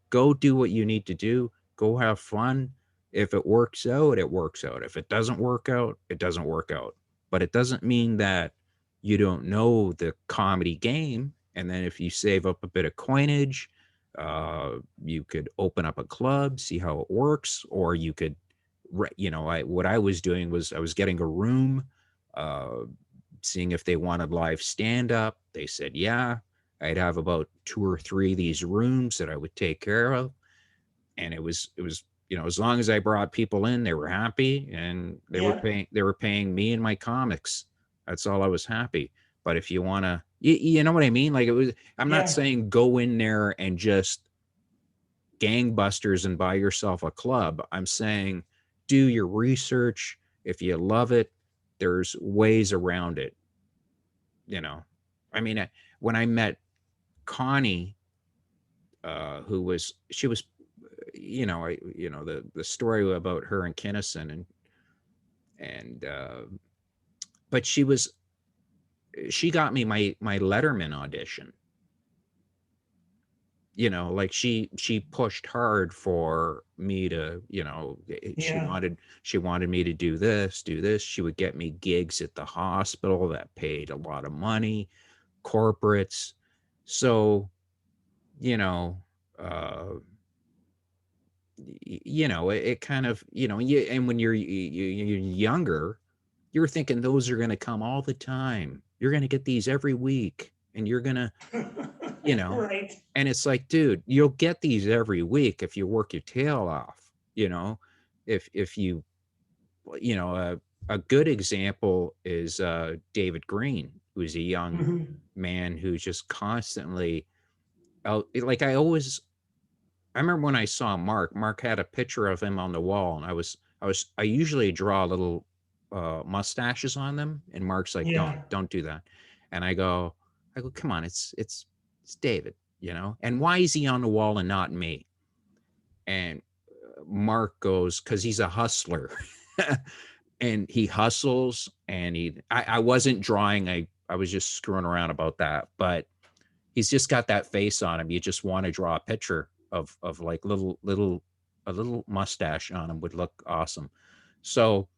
go do what you need to do, go have fun. If it works out, it works out. If it doesn't work out, it doesn't work out. But it doesn't mean that you don't know the comedy game. And then if you save up a bit of coinage, you could open up a club, see how it works, or you could, what I was doing was I was getting a room, uh, seeing if they wanted live stand up. They said, yeah. I'd have about two or three of these rooms that I would take care of. And it was, as long as I brought people in, they were happy, and Yeah. they were paying me and my comics. That's all I was happy. But if you want to, you know what I mean? Like I'm not Yeah. saying go in there and just gangbusters and buy yourself a club. I'm saying do your research. If you love it, there's ways around it, you know. I mean, when I met Connie, who was she was, the story about her and Kinnison, and but she got me my Letterman audition. Like she pushed hard for me to, Yeah. she wanted me to do this. She would get me gigs at the hospital that paid a lot of money, corporates. So, you know, uh it kind of, and when you're younger, you're thinking those are going to come all the time, you're going to get these every week, and you're going to, you know Right. and it's like, dude, you'll get these every week if you work your tail off, if you, you know a good example is David Green, who's a young Hmm. man who's just constantly out. Like I remember when I saw Mark had a picture of him on the wall, and I usually draw little mustaches on them, and Mark's like, Yeah. don't do that. And I go, come on, it's David, and why is he on the wall and not me? And Mark goes, because he's a hustler. And he hustles, and I wasn't drawing, I was just screwing around about that, but he's just got that face on him. You just want to draw a picture of like a little mustache on him would look awesome. So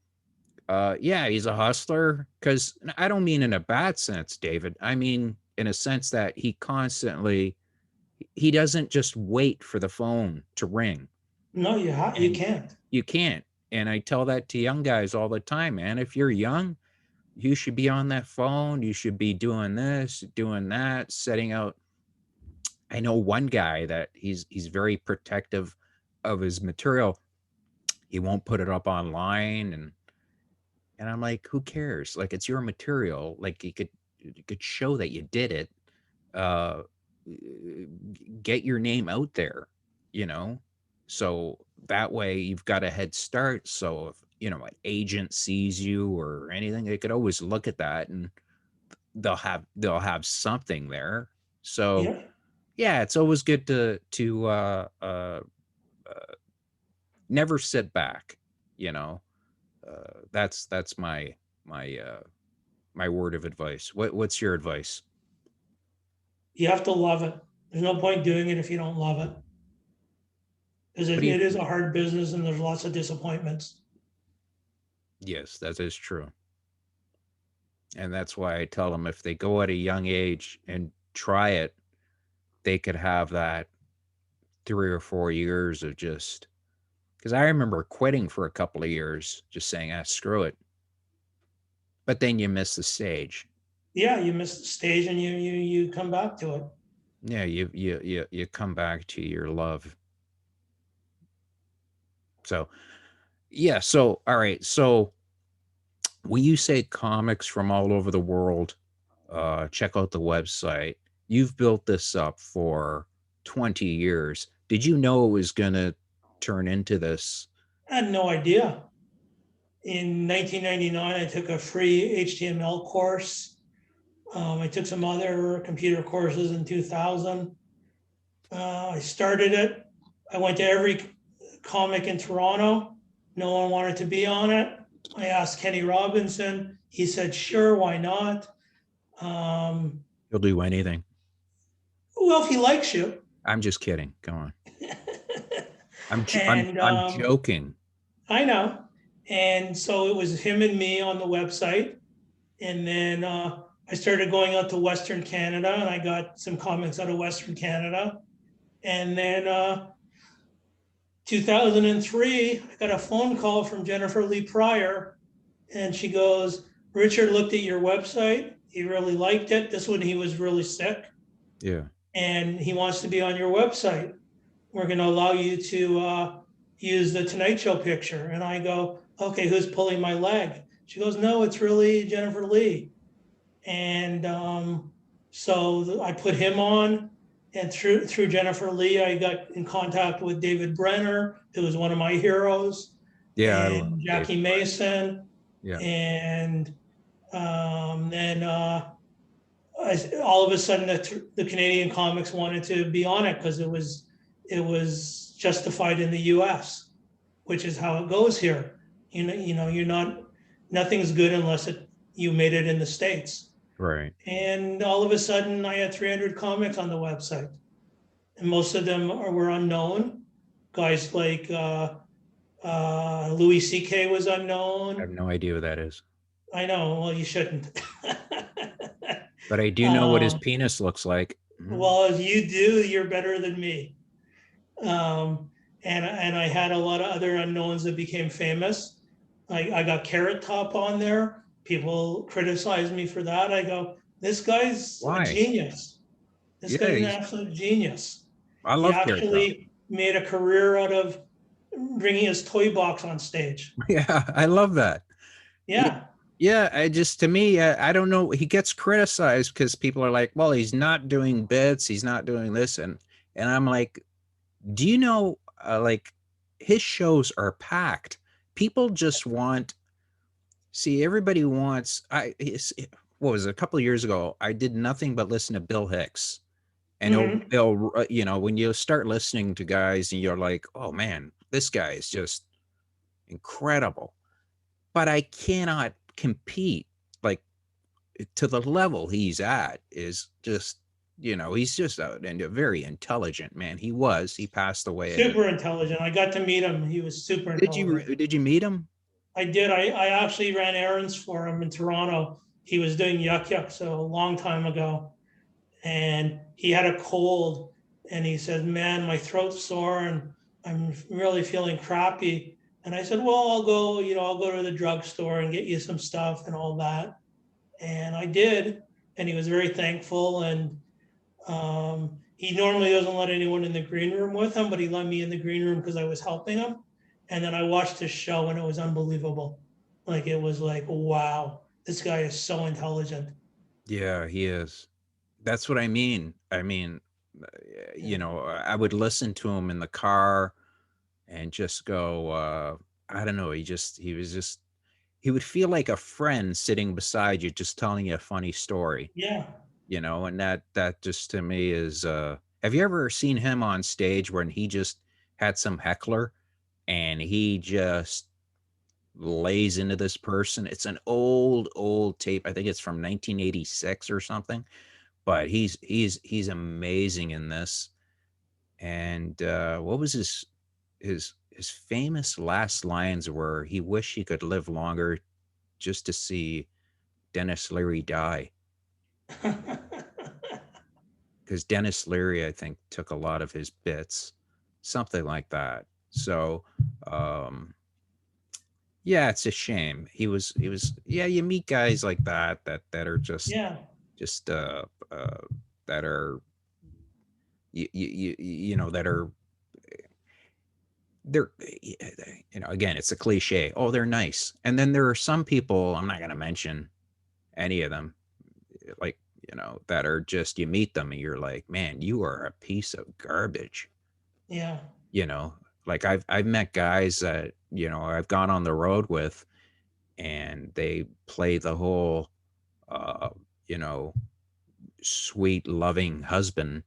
yeah, he's a hustler, because I don't mean in a bad sense, David. I mean in a sense that he doesn't just wait for the phone to ring. No, you And can't. you can't. And I tell that to young guys all the time, man. If you're young, you should be on that phone. You should be doing this, doing that, setting out. I know one guy that he's very protective of his material. He won't put it up online, and I'm like, who cares? Like, it's your material. Like, you could show that you did it. Uh get your name out there, you know? So that way you've got a head start. So if, an agent sees you or anything, they could always look at that, and they'll have something there. So Yeah. yeah, it's always good to never sit back. You know, that's my my word of advice. What's your advice? You have to love it. There's no point doing it if you don't love it. Because What it, do you? it is a hard business and there's lots of disappointments. Yes, that is true, and that's why I tell them if they go at a young age and try it, they could have that 3 or 4 years of just, because I remember quitting for a couple of years, just saying, ah, screw it. But then you miss the stage. Yeah, you miss the stage and you come back to it. Yeah, you come back to your love. So yeah, so all right. So when you say comics from all over the world, check out the website. You've built this up for 20 years. Did you know it was gonna turn into this? I had no idea. In 1999, I took a free HTML course. I took some other computer courses in 2000. I started it. I went to every comic in Toronto. No one wanted to be on it. I asked Kenny Robinson. He said, sure, why not? Um, You'll do anything. well, if he likes you. I'm just kidding. Go on. And I'm joking. I know. And so it was him and me on the website. And then I started going out to Western Canada and I got some comics out of Western Canada. And then 2003, I got a phone call from Jennifer Lee Pryor, and she goes, Richard looked at your website. He really liked it. This one, he was really sick, Yeah. and he wants to be on your website. We're going to allow you to use the Tonight Show picture. And I go, okay, who's pulling my leg? She goes, no, it's really Jennifer Lee. And so I put him on, and through Jennifer Lee, I got in contact with David Brenner, who was one of my heroes, Yeah, I love and David Jackie Bryan. Mason, Yeah. and then all of a sudden the Canadian comics wanted to be on it because it was justified in the U.S., which is how it goes here. You're not, nothing's good unless you made it in the States. Right. And all of a sudden, I had 300 comics on the website, and most of them were unknown. Guys like Louis C.K. was I have unknown. no idea what that is. I know. Well, you shouldn't. But I do know what his uh, penis looks like. Mhm. well, if you do, you're better than me. And I had a lot of other unknowns that became famous. I got Carrot Top on there. People criticize me for that. I go, this guy's a Why? genius. This Yeah, guy's an he's absolute genius. I He love Carrot Top. actually made a career out of bringing his toy box on stage. Yeah, I love that. Yeah, Yeah. yeah, I just to me, I don't know. He gets criticized because people are like, "Well, he's not doing bits, he's not doing this," and I'm like, "Do you know, like, his shows are packed. People just want see everybody wants. What was it, a couple of years ago? I did nothing but listen to Bill Hicks, and Mm-hmm. when you start listening to guys and you're like, oh man, this guy is just incredible, but I cannot compete like to the level he's at is just he's just a very intelligent man. He passed away at a Super intelligent. I got to meet him. He was super intelligent. did you meet him? I did. I actually ran errands for him in Toronto. He was doing Yuck Yuck, so a long time ago. And he had a cold. And he said, man, my throat's sore and I'm really feeling crappy. And I said, well, I'll go to the drugstore and get you some stuff and all that. And I did. And he was very thankful. And he normally doesn't let anyone in the green room with him, but he let me in the green room because I was helping him. And then I watched his show and it was unbelievable. Like it was like, wow, this guy is so intelligent. Yeah, he is. That's what I mean. I would listen to him in the car and just go, I don't know. He would feel like a friend sitting beside you, just telling you a funny story, Yeah. and that just to me is, have you ever seen him on stage when he just had some heckler and he just lays into this person? It's an old tape. I think it's from 1986 or something, but he's amazing in this. And what was his famous last lines were he wished he could live longer just to see Dennis Leary die. because Dennis Leary, I think, took a lot of his bits, something like that. So, um, yeah, it's a shame. Yeah, you meet guys like that are Yeah, just that are you know that are they're again, it's a cliche. Oh, they're nice. And then there are some people, I'm not going to mention any of them, like, that are just, you meet them and you're like, man, you are a piece of garbage. yeah, you know like I've met guys that, I've gone on the road with, and they play the whole uh you know sweet loving husband.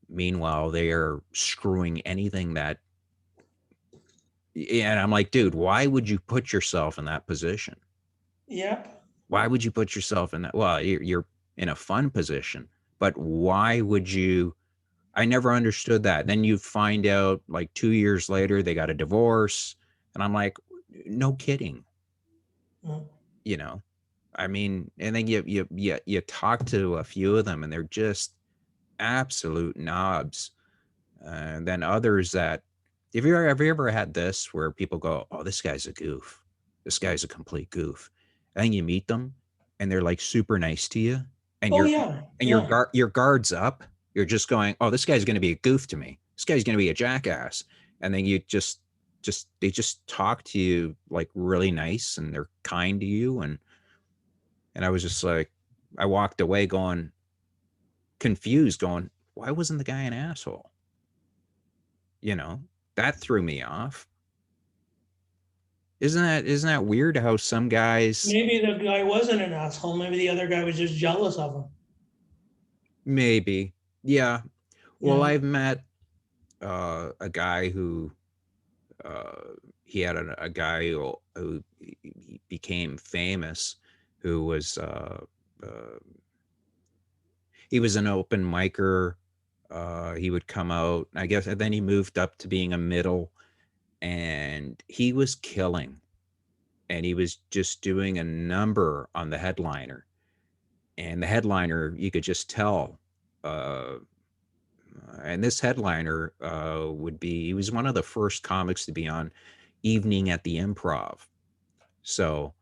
Meanwhile, they are screwing anything that, and I'm like, dude, why would you put yourself in that position? yeah, Why would you put yourself in that? Well, you're in a fun position, but why would you? I never understood that. Then you find out like 2 years later they got a divorce, and I'm like, no kidding, mm, you know. I mean, and then you talk to a few of them, and they're just absolute knobs. And then others that, have you ever had this where people go, "Oh, this guy's a goof. This guy's a complete goof," and then you meet them, and they're like super nice to you, and oh you're yeah, and yeah, your guard's up. You're just going, "Oh, this guy's going to be a goof to me. This guy's going to be a jackass," and then you just they just talk to you like really nice, and they're kind to you, and I was just like, I walked away going confused, going, "Why wasn't the guy an asshole?" You know, that threw me off. Isn't that weird how some guys, maybe the guy wasn't an asshole, maybe the other guy was just jealous of him. maybe, yeah. Well, Yeah, I've met a guy who uh, he had a guy who he became famous, who was uh, he was an open micer. He would come out, I guess, and then he moved up to being a middle, and he was killing, and he was just doing a number on the headliner, and the headliner, you could just tell. Uh, and this headliner would be, he was one of the first comics to be on Evening at the Improv. So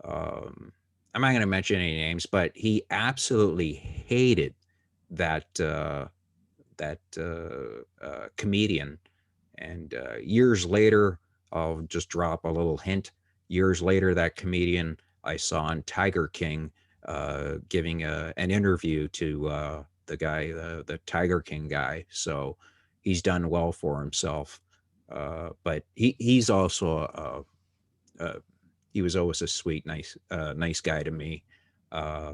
um, I'm not going to mention any names, but he absolutely hated that comedian. And years later, I'll just drop a little hint. Years later, that comedian I saw on Tiger King giving an interview to the guy, the Tiger King guy. So he's done well for himself. But he's also he was always a sweet, nice guy to me. Uh,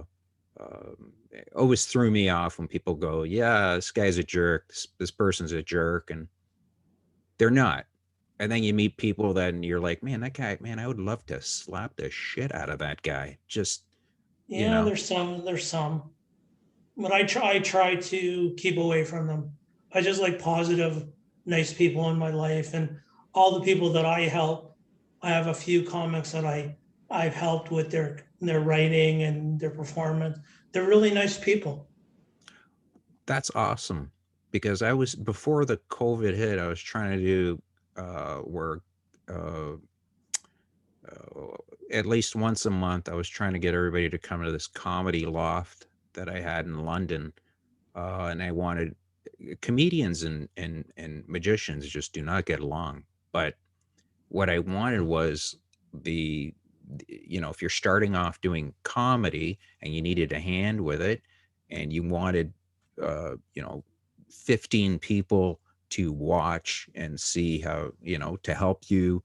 it always threw me off when people go, "Yeah, this guy's a jerk. This person's a jerk," and they're not. And then you meet people that, and you're like, "Man, that guy, man, I would love to slap the shit out of that guy." Just, you yeah, know, there's some, but I try to keep away from them. I just like positive, nice people in my life, and all the people that I help. I have a few comics that I've helped with their writing and their performance. They're really nice people. that's awesome. Because I was, before the COVID hit, I was trying to do work uh, uh, at least once a month. I was trying to get everybody to come to this comedy loft that I had in London, and I wanted comedians and magicians just do not get along. But what I wanted was the, if you're starting off doing comedy and you needed a hand with it, and you wanted, uh, you know, 15 people to watch and see how, to help you,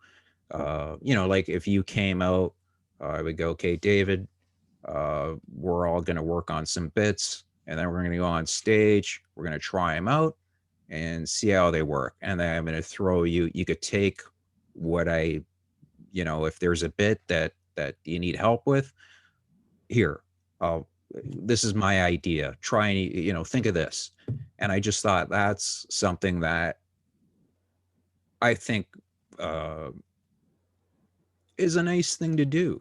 like if you came out, I would go, okay, David, we're all going to work on some bits, and then we're going to go on stage. We're going to try them out and see how they work. And then I'm going to throw you, you could take what I, if there's a bit that you need help with, here, I'll, this is my idea. Try and, think of this. And I just thought that's something that I think uh, is a nice thing to do.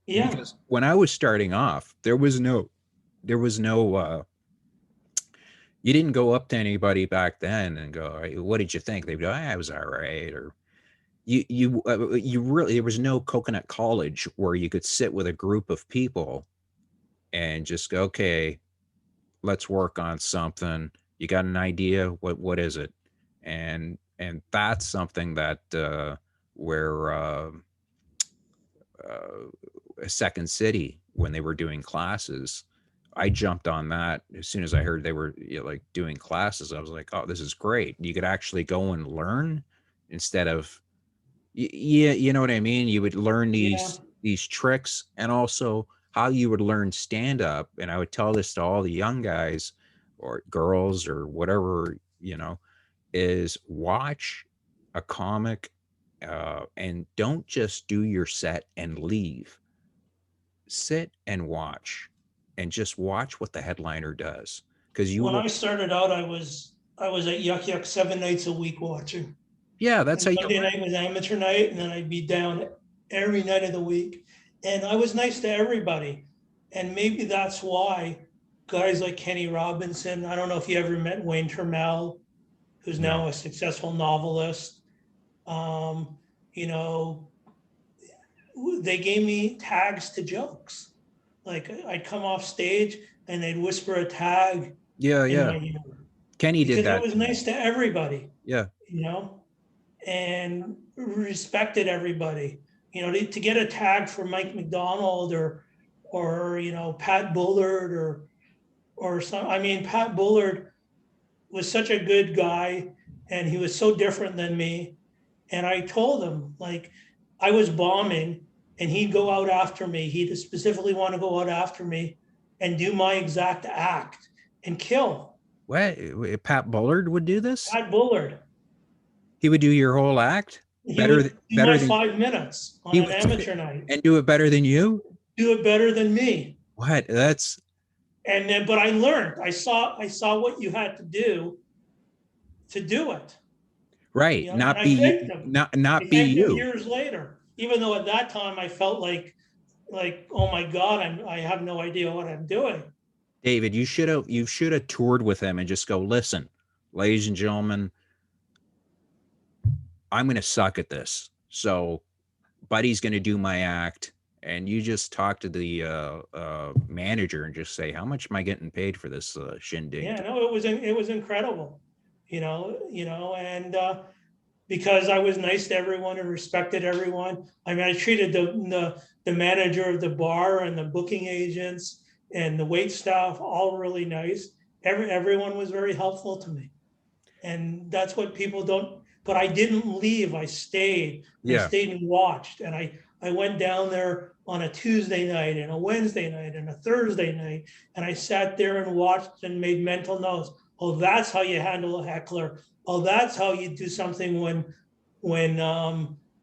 Yeah, Because when I was starting off, there was no You didn't go up to anybody back then and go, "Hey, what did you think?" They'd go, "I was all right," or you really, there was no coconut college where you could sit with a group of people and just go, okay, let's work on something. You got an idea? What is it? And that's something that where Second City, when they were doing classes, I jumped on that as soon as I heard they were, like, doing classes. I was like, oh, this is great. You could actually go and learn instead of, yeah, you know what I mean? You would learn Yeah. these tricks, and also how you would learn stand up. And I would tell this to all the young guys or girls or whatever, is watch a comic, and don't just do your set and leave. Sit and watch, and just watch what the headliner does, because you When will. I started out, I was at Yuck Yuck 7 nights a week watching. Yeah, that's And how you Monday learn. night was amateur night, and then I'd be down every night of the week. And I was nice to everybody. And maybe that's why guys like Kenny Robinson, I don't know if you ever met Wayne Termel, who's No. now a successful novelist. Um, you know, they gave me tags to jokes. Like I'd come off stage and they'd whisper a tag Yeah, in yeah. my ear Kenny did because I that was to me. nice to everybody, Yeah. you know, and respected everybody. To get a tag for Mike McDonald or Pat Bullard or some. I mean, Pat Bullard was such a good guy, and he was so different than me. And I told him, like, I was bombing and he'd go out after me. He'd specifically want to go out after me and do my exact act and kill. What? Pat Bullard would do this? Pat Bullard, He would do your whole act he better would do my better than 5 minutes on he an would do it, amateur night, and do it better than you? do it better than me. What? That's And then, but I learned, I saw what you had to do it, right. and Not I be thanked him. not I be thanked him you. years later, even though at that time I felt like, oh my God, I have no idea what I'm doing. David, you should have toured with him and just go, listen, ladies and gentlemen, I'm gonna suck at this. So Buddy's gonna do my act, and you just talk to the manager and just say, how much am I getting paid for this shindig? Yeah, no, it was incredible, and because I was nice to everyone and respected everyone. I mean, I treated the manager of the bar and the booking agents and the wait staff all really nice. Everyone was very helpful to me, and that's what people don't. But I didn't leave. I stayed. I Yeah. stayed and watched, and I went down there on a Tuesday night and a Wednesday night and a Thursday night, and I sat there and watched and made mental notes. Oh, that's how you handle a heckler. Oh, that's how you do something when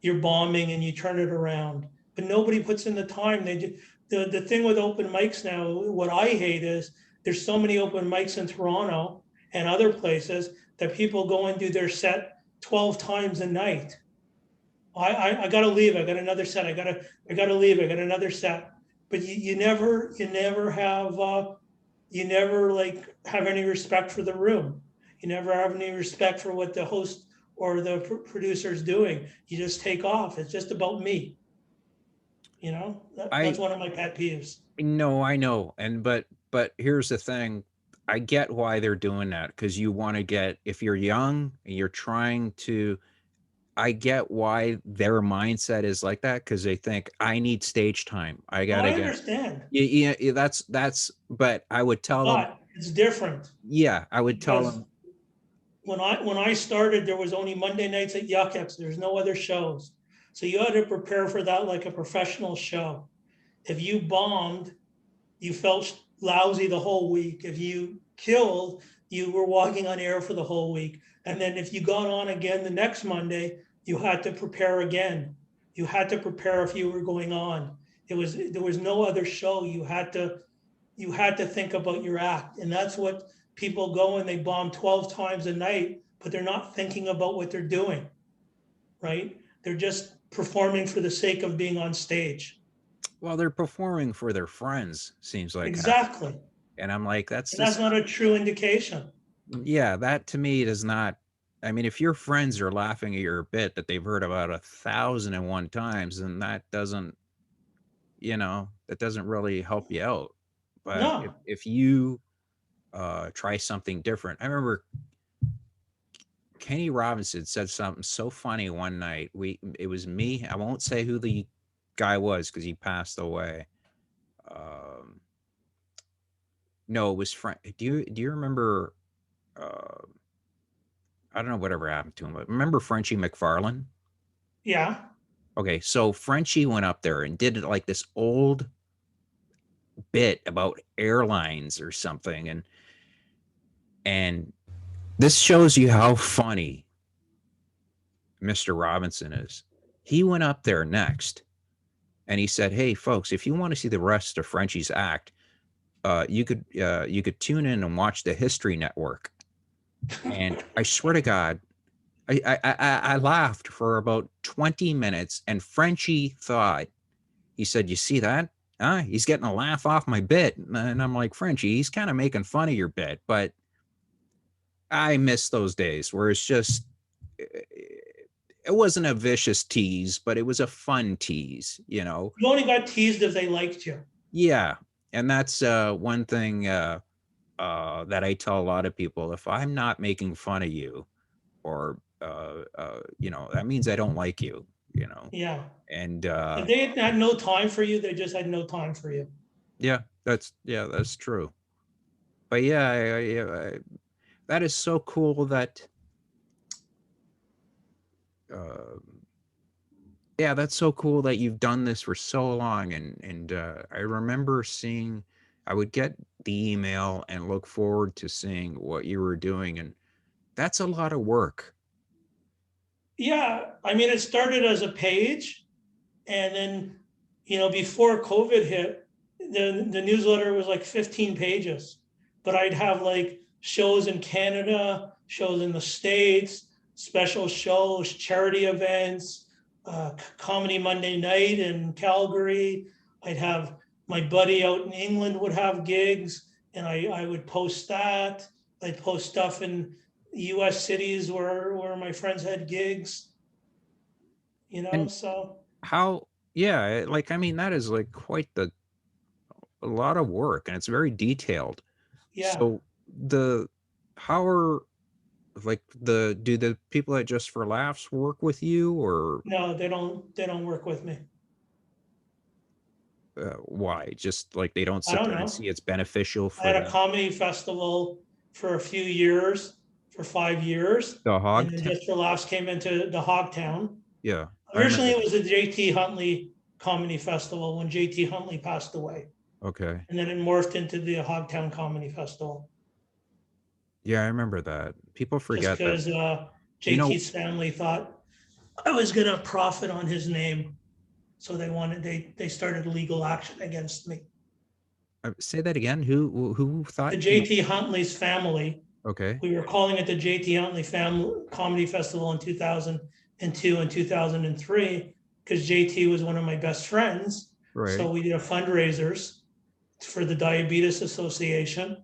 you're bombing and you turn it around. But nobody puts in the time. The thing with open mics now. What I hate is there's so many open mics in Toronto and other places that people go and do their set 12 times a night. I gotta leave. I got another set. I gotta leave. I got another set. But you never like have any respect for the room. You never have any respect for what the host or the producer is doing. You just take off. It's just about me. That's I one of my pet peeves. No, I know. But here's the thing. I get why they're doing that, because you want to get, if you're young and you're trying to, I get why their mindset is like that, because they think, I need stage time. I No, gotta I get. understand, Yeah, yeah, yeah, that's but I would tell them, but it's different yeah, I would tell because them, when I started, there was only Monday nights at Yuck Yucks. There's no other shows, so you had to prepare for that like a professional show. If you bombed, you felt lousy the whole week. If you killed, you were walking on air for the whole week. And then if you got on again the next Monday, you had to prepare again. You had to prepare if you were going on. There was no other show. You had to think about your act. And that's what people go and they bomb 12 times a night, but they're not thinking about what they're doing, right? They're just performing for the sake of being on stage. well, they're performing for their friends, seems like half. Exactly. And I'm like, that's And that's this. not a true indication. Yeah, that to me does not. I mean, if your friends are laughing at your bit that they've heard about 1,001 times, then that doesn't, that doesn't really help you out. But if No, if you try something different, I remember Kenny Robinson said something so funny one night. It was me. I won't say who the guy was because he passed away. Um, no, it was Frank. Do you remember? Uh, I don't know whatever happened to him, but remember Frenchie McFarlane? yeah. Okay, so Frenchie went up there and did like this old bit about airlines or something, and this shows you how funny Mr. Robinson is. He went up there next and he said, "Hey, folks, if you want to see the rest of Frenchie's act, you could tune in and watch the History Network." And I swear to God, I laughed for about 20 minutes, and Frenchie thought, he said, "You see that? He's getting a laugh off my bit." And I'm like, "Frenchie, he's kind of making fun of your bit." But I miss those days where it's just, it wasn't a vicious tease, but it was a fun tease, you know? You only got teased if they liked you. Yeah. And that's one thing that I tell a lot of people. If I'm not making fun of you, or, that means I don't like you, you know? Yeah. And If they had no time for you, they just had no time for you. yeah, that's true. But yeah, that is so cool that uh, yeah, that's so cool that you've done this for so long. And I remember seeing, I would get the email and look forward to seeing what you were doing, and that's a lot of work. Yeah. I mean, it started as a page, and then, before COVID hit, the newsletter was like 15 pages. But I'd have like shows in Canada, shows in the States, special shows, charity events, Comedy Monday night in Calgary. I'd have my buddy out in England would have gigs, and I would post that. I'd post stuff in US cities where my friends had gigs, And so how, yeah, like, I mean, that is like quite a lot of work, and it's very detailed. yeah. So the how are like do the people at Just for Laughs work with you, or No, they don't work with me. why? Just like they don't I sit don't there and know. see it's beneficial I for had a them? comedy festival for a few years, for 5 years, The and hog then town? Just for Laughs came into the Hogtown. Yeah, I Originally, remember it that. was the JT Huntley Comedy Festival when JT Huntley passed away, Okay. and then it morphed into the Hogtown Comedy Festival Yeah, I remember that. People just forget that. because You know, JT's family thought I was going to profit on his name, so they started legal action against me. say that again. Who The thought you? JT Huntley's family, Okay. we were calling it the JT Huntley Family Comedy Festival in 2002 and 2003 because JT was one of my best friends. Right. So we did a fundraisers for the Diabetes Association,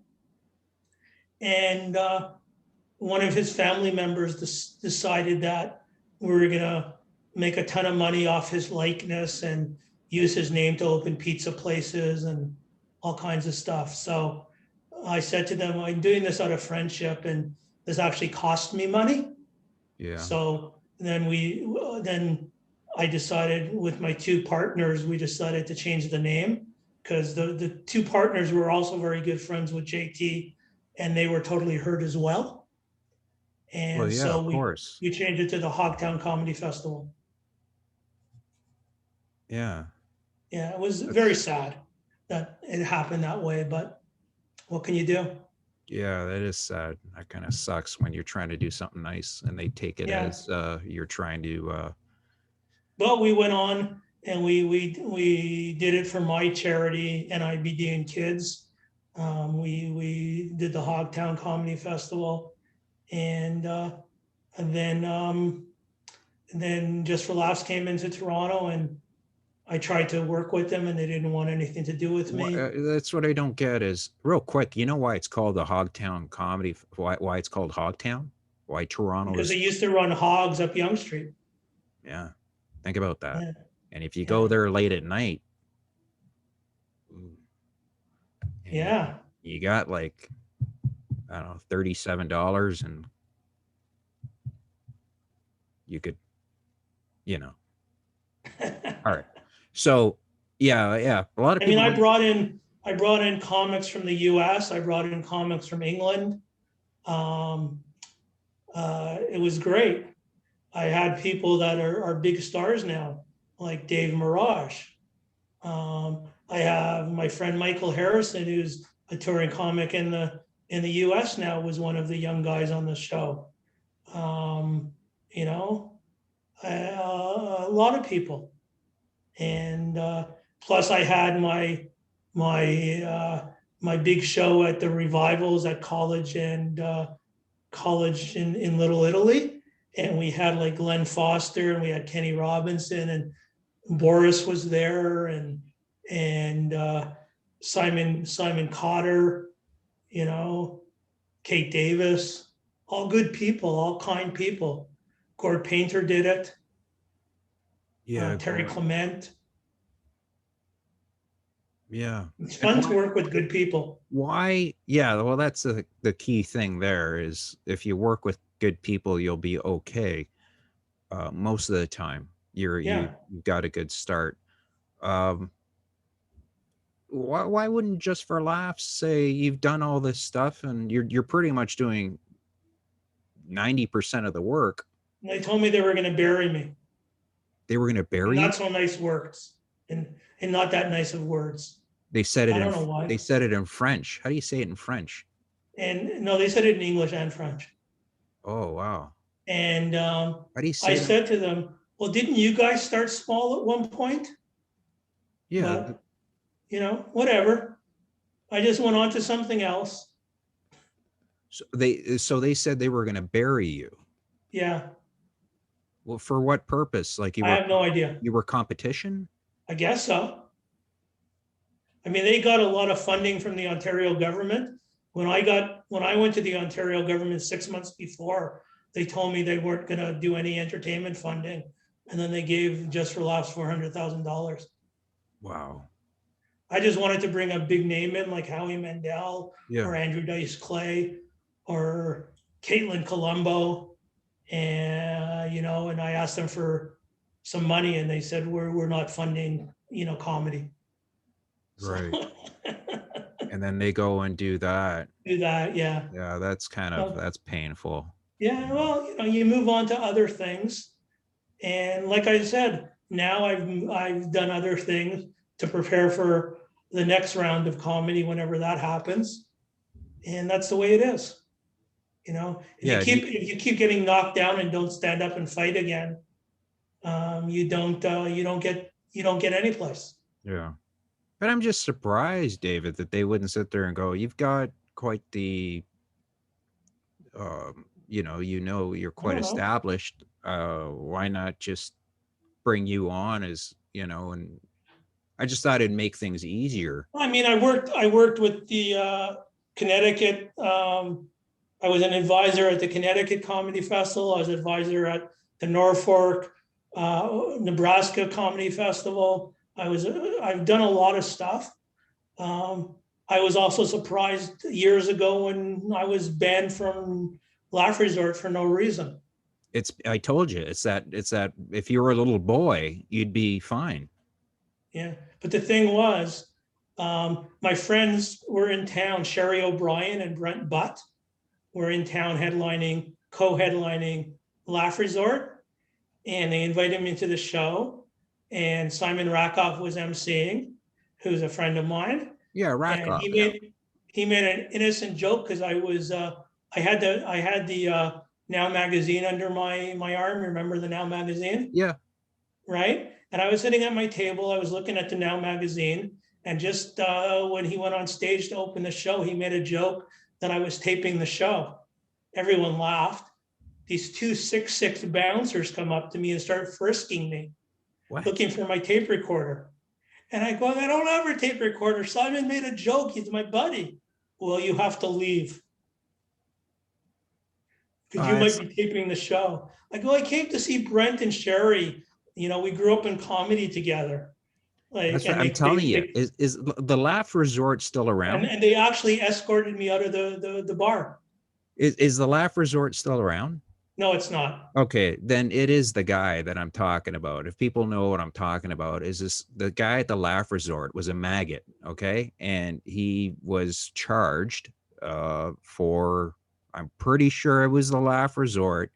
and one of his family members decided that we were gonna make a ton of money off his likeness and use his name to open pizza places and all kinds of stuff. So I said to them, I'm doing this out of friendship, and this actually cost me money. Yeah. So then I decided with my two partners, we decided to change the name because the two partners were also very good friends with JT, and they were totally hurt as well. Well, And yeah, so of we course. we changed it to the Hogtown Comedy Festival. Yeah. Yeah, it was very That's sad that it happened that way, but what can you do? yeah, that is sad. That kind of sucks when you're trying to do something nice and they take it Yeah. as you're trying to But we went on and we did it for my charity, NIBD and Kids. We did the Hogtown Comedy Festival, and and then Just for Laughs came into Toronto, and I tried to work with them and they didn't want anything to do with me That's what I don't get is real quick. You know why it's called the Hogtown Comedy? Why it's called Hogtown? Why Toronto because they is? used to run hogs up Yonge Street. Yeah, think about that. Yeah, And if you go yeah, there late at night, ooh, and yeah. you got like I don't know $37, and you could you know. All right, so yeah, a lot of I mean, people don't. I brought in comics from the U.S. I brought in comics from England. Um, it was great. I had people that are big stars now, like Dave Mirage. I have my friend Michael Harrison, who's a touring comic in the U.S. now, was one of the young guys on the show. Um, you know, a lot of people, and plus I had my my big show at the revivals at college and college in Little Italy, and we had like Glenn Foster and we had Kenny Robinson and Boris was there and Simon Cotter, you know, Kate Davis, all good people, all kind people. Gord Painter did it. Yeah, Terry Gordon. Clement. Yeah, It's and fun to work with good people. why? Yeah, well, that's the key thing. There is if you work with good people, you'll be okay. Most of the time, Yeah. you've got a good start. Um, why wouldn't just for laughs say you've done all this stuff and you're pretty much doing 90% of the work? And they told me they were going to bury me. They were going to And bury you. not so nice words and not that nice of words. They said it I in don't know they why. said it in French. How do you say it in French? And no, they said it in English and French. Oh wow. And How do you I say it? said to them, well, didn't you guys start small at one point? Yeah. But, whatever. I just went on to something else. So they said they were going to bury you. Yeah, Well, for what purpose? Like I have no idea. you were competition? I guess so. I mean, they got a lot of funding from the Ontario government. When I went to the Ontario government 6 months before, they told me they weren't going to do any entertainment funding, and then they gave Just for Laughs $400,000. Wow. I just wanted to bring a big name in like Howie Mandel Yeah. or Andrew Dice Clay or Caitlin Colombo, and and I asked them for some money, and they said we're not funding comedy. So Right. And then they go and do that. do that, yeah. Yeah, that's kind of So that's painful. yeah, well, you move on to other things, and like I said, now I've done other things to prepare for the next round of comedy whenever that happens, and that's the way it is. If Yeah, you keep getting knocked down and don't stand up and fight again, you don't get any place. yeah. But I'm just surprised, David, that they wouldn't sit there and go, "You've got quite the you're I quite don't know. established. Why not just bring you on as, and I just thought it'd make things easier." I mean, I worked with the Connecticut. I was an advisor at the Connecticut Comedy Festival. I was an advisor at the Norfolk, Nebraska Comedy Festival. I've done a lot of stuff. Um, I was also surprised years ago when I was banned from Laugh Resort for no reason. I told you, it's that if you were a little boy, you'd be fine. Yeah, but the thing was, my friends were in town. Sherry O'Brien and Brent Butt were in town co-headlining Laugh Resort, and they invited me to the show. And Simon Rakoff was emceeing, who's a friend of mine, Yeah, rack and off. Yeah. he made an innocent joke because I had the Now magazine under my arm. Remember the Now magazine? Yeah. Right? And I was sitting at my table. I was looking at the Now magazine, and just when he went on stage to open the show, he made a joke that I was taping the show. Everyone laughed. These two 6'6" bouncers come up to me and start frisking me. What? looking for my tape recorder. And I go, I don't have a tape recorder. Simon made a joke. He's my buddy. Well, you have to leave because you might That's be taping the show. I go, I came to see Brent and Sherry. We grew up in comedy together. Like, that's what and I'm telling you. they Is the Laugh Resort still and, around? and they actually escorted me out of the bar. Is the Laugh Resort still around? No, it's not. Okay, then it is the guy that I'm talking about. If people know what I'm talking about, is this the guy at the Laugh Resort was a maggot, okay? And he was charged for, I'm pretty sure it was the Laugh Resort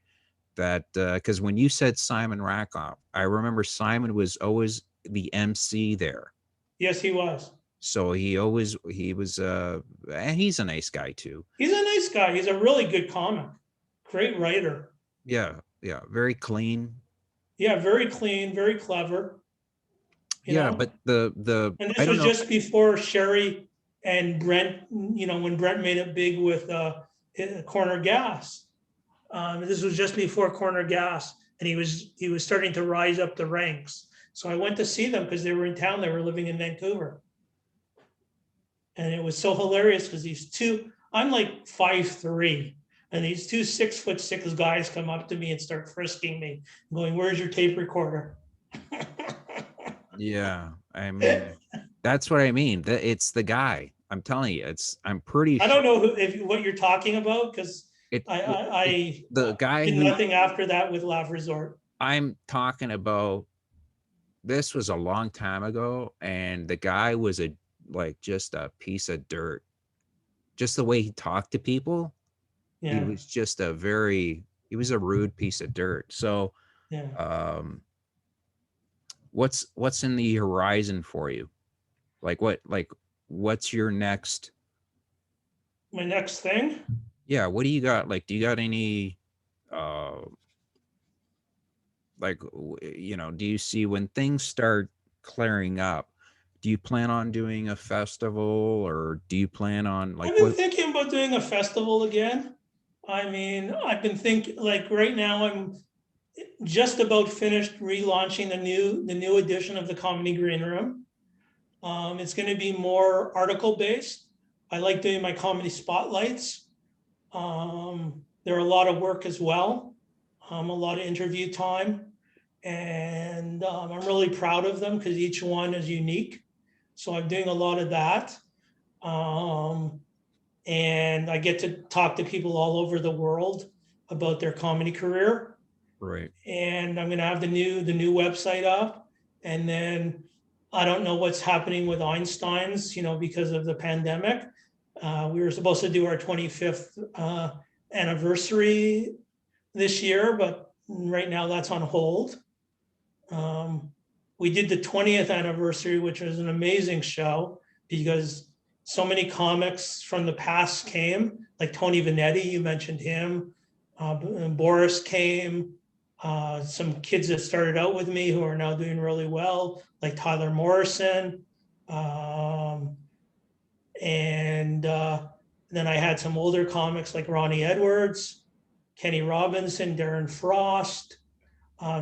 that because when you said Simon Rakoff, I remember Simon was always the MC there. Yes, he was. So he was and he's a nice guy too. He's a nice guy. He's a really good comic. Great writer. Yeah, yeah, very clean. Yeah, very clean, very clever, you Yeah, know. but the And I this don't was know. just before Sherry and Brent, when Brent made it big with Corner Gas. This was just before Corner Gas, and he was starting to rise up the ranks. So I went to see them because they were in town. They were living in Vancouver, and it was so hilarious because these two, I'm like 5'3", and these two 6'6" guys come up to me and start frisking me, going, "Where's your tape recorder?" Yeah, I mean, that's what I mean. It's the guy. I'm telling you, I'm pretty I sure don't know if what you're talking about because it, I, it I, it's I the guy did who nothing after that with Lav Resort. I'm talking about. This was a long time ago, and the guy was a like just a piece of dirt. Just the way he talked to people, he Yeah, was just he was a rude piece of dirt. So, yeah. um, what's in the horizon for you? Like what's your next? My next thing, Yeah, what do you got? Like, do you got any? Uh, do you see when things start clearing up? Do you plan on doing a festival, or do you plan on I've like been what? thinking about doing a festival again. I mean, I've been thinking like right now I'm just about finished relaunching the new edition of the Comedy Green Room. It's going to be more article based. I like doing my comedy spotlights. They're a lot of work as well, a lot of interview time, and I'm really proud of them because each one is unique. So I'm doing a lot of that, um, and I get to talk to people all over the world about their comedy career. Right. And I'm going to have the new website up, and then I don't know what's happening with Einstein's, because of the pandemic. We were supposed to do our 25th anniversary this year, but right now that's on hold. Um, we did the 20th anniversary, which was an amazing show because so many comics from the past came, like Tony Vanetti, you mentioned him. Boris came. Some kids that started out with me who are now doing really well, like Tyler Morrison. Um, and then I had some older comics like Ronnie Edwards, Kenny Robinson, Darren Frost,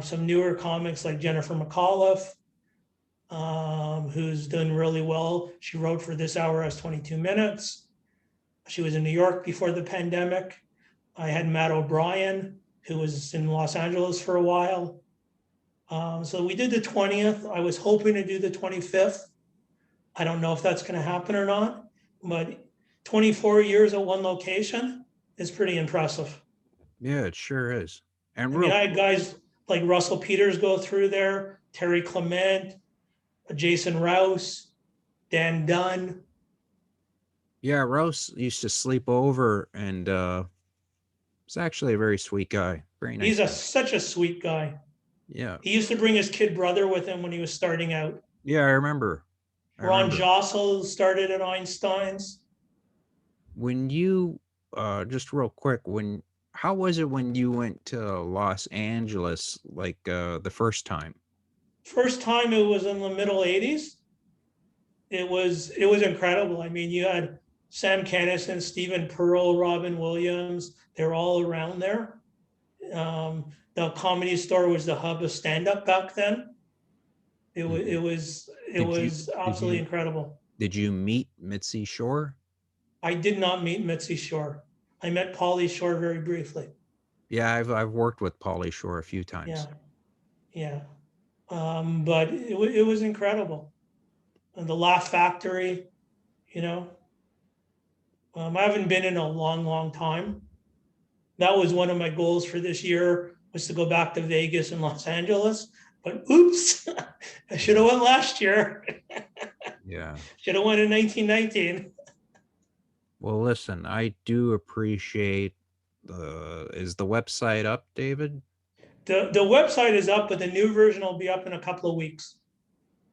some newer comics like Jennifer McAuliffe, who's done really well. She wrote for This Hour Has 22 Minutes. She was in New York before the pandemic. I had Matt O'Brien, who was in Los Angeles for a while. So we did the 20th. I was hoping to do the 25th. I don't know if that's going to happen or not, but 24 years at one location is pretty impressive. Yeah, it sure is. And I mean, real I had guys like Russell Peters go through there, Terry Clement, Jason Rouse, Dan Dunn. Yeah, Rose used to sleep over, and he's actually a very sweet guy. Very nice He's guy. such a sweet guy. Yeah. He used to bring his kid brother with him when he was starting out. Yeah, I remember. I Ron remember. Jossel started at Einstein's. When you just real quick, when how was it when you went to Los Angeles like the first time? First time it was in the middle 80s. It was incredible. I mean, you had Sam Kinison, Stephen Pearl, Robin Williams. They're all around there. The Comedy Store was the hub of stand up back then. Mhm. It Did you was did absolutely you incredible. did you meet Mitzi Shore? I did not meet Mitzi Shore. I met Polly Shore very briefly. Yeah, I've worked with Pauly Shore a few times. Yeah, yeah. But it was incredible. And the Laugh Factory, you know, I haven't been in a long, long time. That was one of my goals for this year, was to go back to Vegas and Los Angeles. But oops, I should Yeah. have went last year. Yeah. Should have went in 1919. Well, listen, I do appreciate is the website up, David? The website is up, but the new version will be up in a couple of weeks.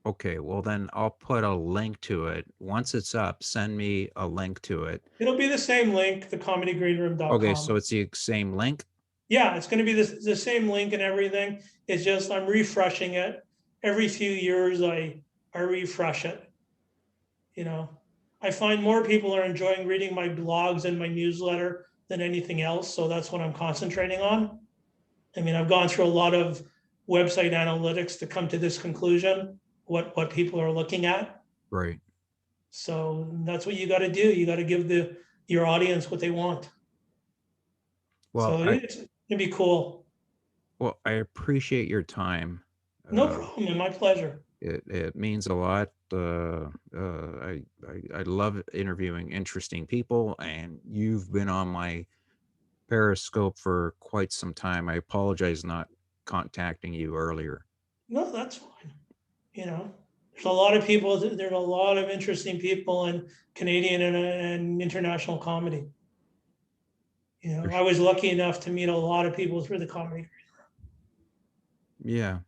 Okay, well then I'll put a link to it. Once it's up, send me a link to it. It'll be the same link, Okay, thecomedygreenroom.com. so it's the same link? Yeah, it's going to be the same link and everything. It's just I'm refreshing it. Every few years I refresh it. You know, I find more people are enjoying reading my blogs and my newsletter than anything else. So that's what I'm concentrating on. I mean, I've gone through a lot of website analytics to come to this conclusion, what people are looking at. Right. So that's what you got to do. You got to give your audience what they want. Well, So I it's gonna be cool. well, I appreciate your time. No Uh, problem, man. My pleasure. it means a lot. I love interviewing interesting people, and you've been on my Periscope for quite some time. I apologize not contacting you earlier. No, that's fine. You know, there's a lot of people. There's a lot of interesting people in Canadian and international comedy. You For know, I sh- was lucky enough to meet a lot of people through the comedy. Yeah,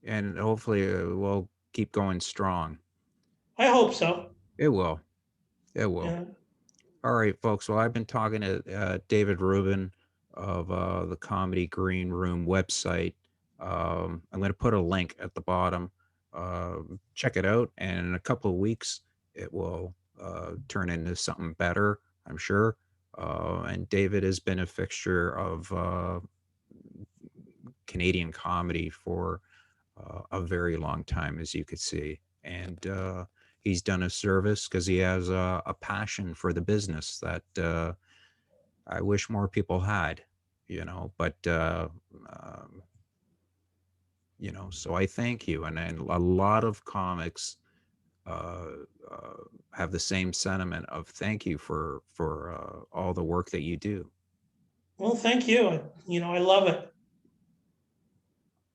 and hopefully we'll keep going strong. I hope so. It will. It will. Yeah. All right, folks. Well, I've been talking to David Rubin of the Comedy Green Room website. I'm going to put a link at the bottom. Check it out, and in a couple of weeks, it will turn into something better, I'm sure. And David has been a fixture of Canadian comedy for a very long time, as you could see. And he's done a service because he has a passion for the business that I wish more people had, you know. But um, so I thank you, and a lot of comics uh, uh, have the same sentiment of thank you for all the work that you do. Well, thank you. You know, I love it.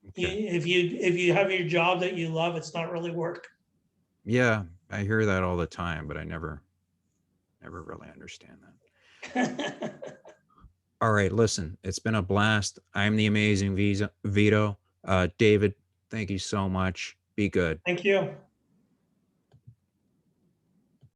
Okay. If you have your job that you love, it's not really work. Yeah, I hear that all the time, but I never really understand that. All right, listen, it's been a blast. I'm the amazing Vito. David, thank you so much. Be good. Thank you.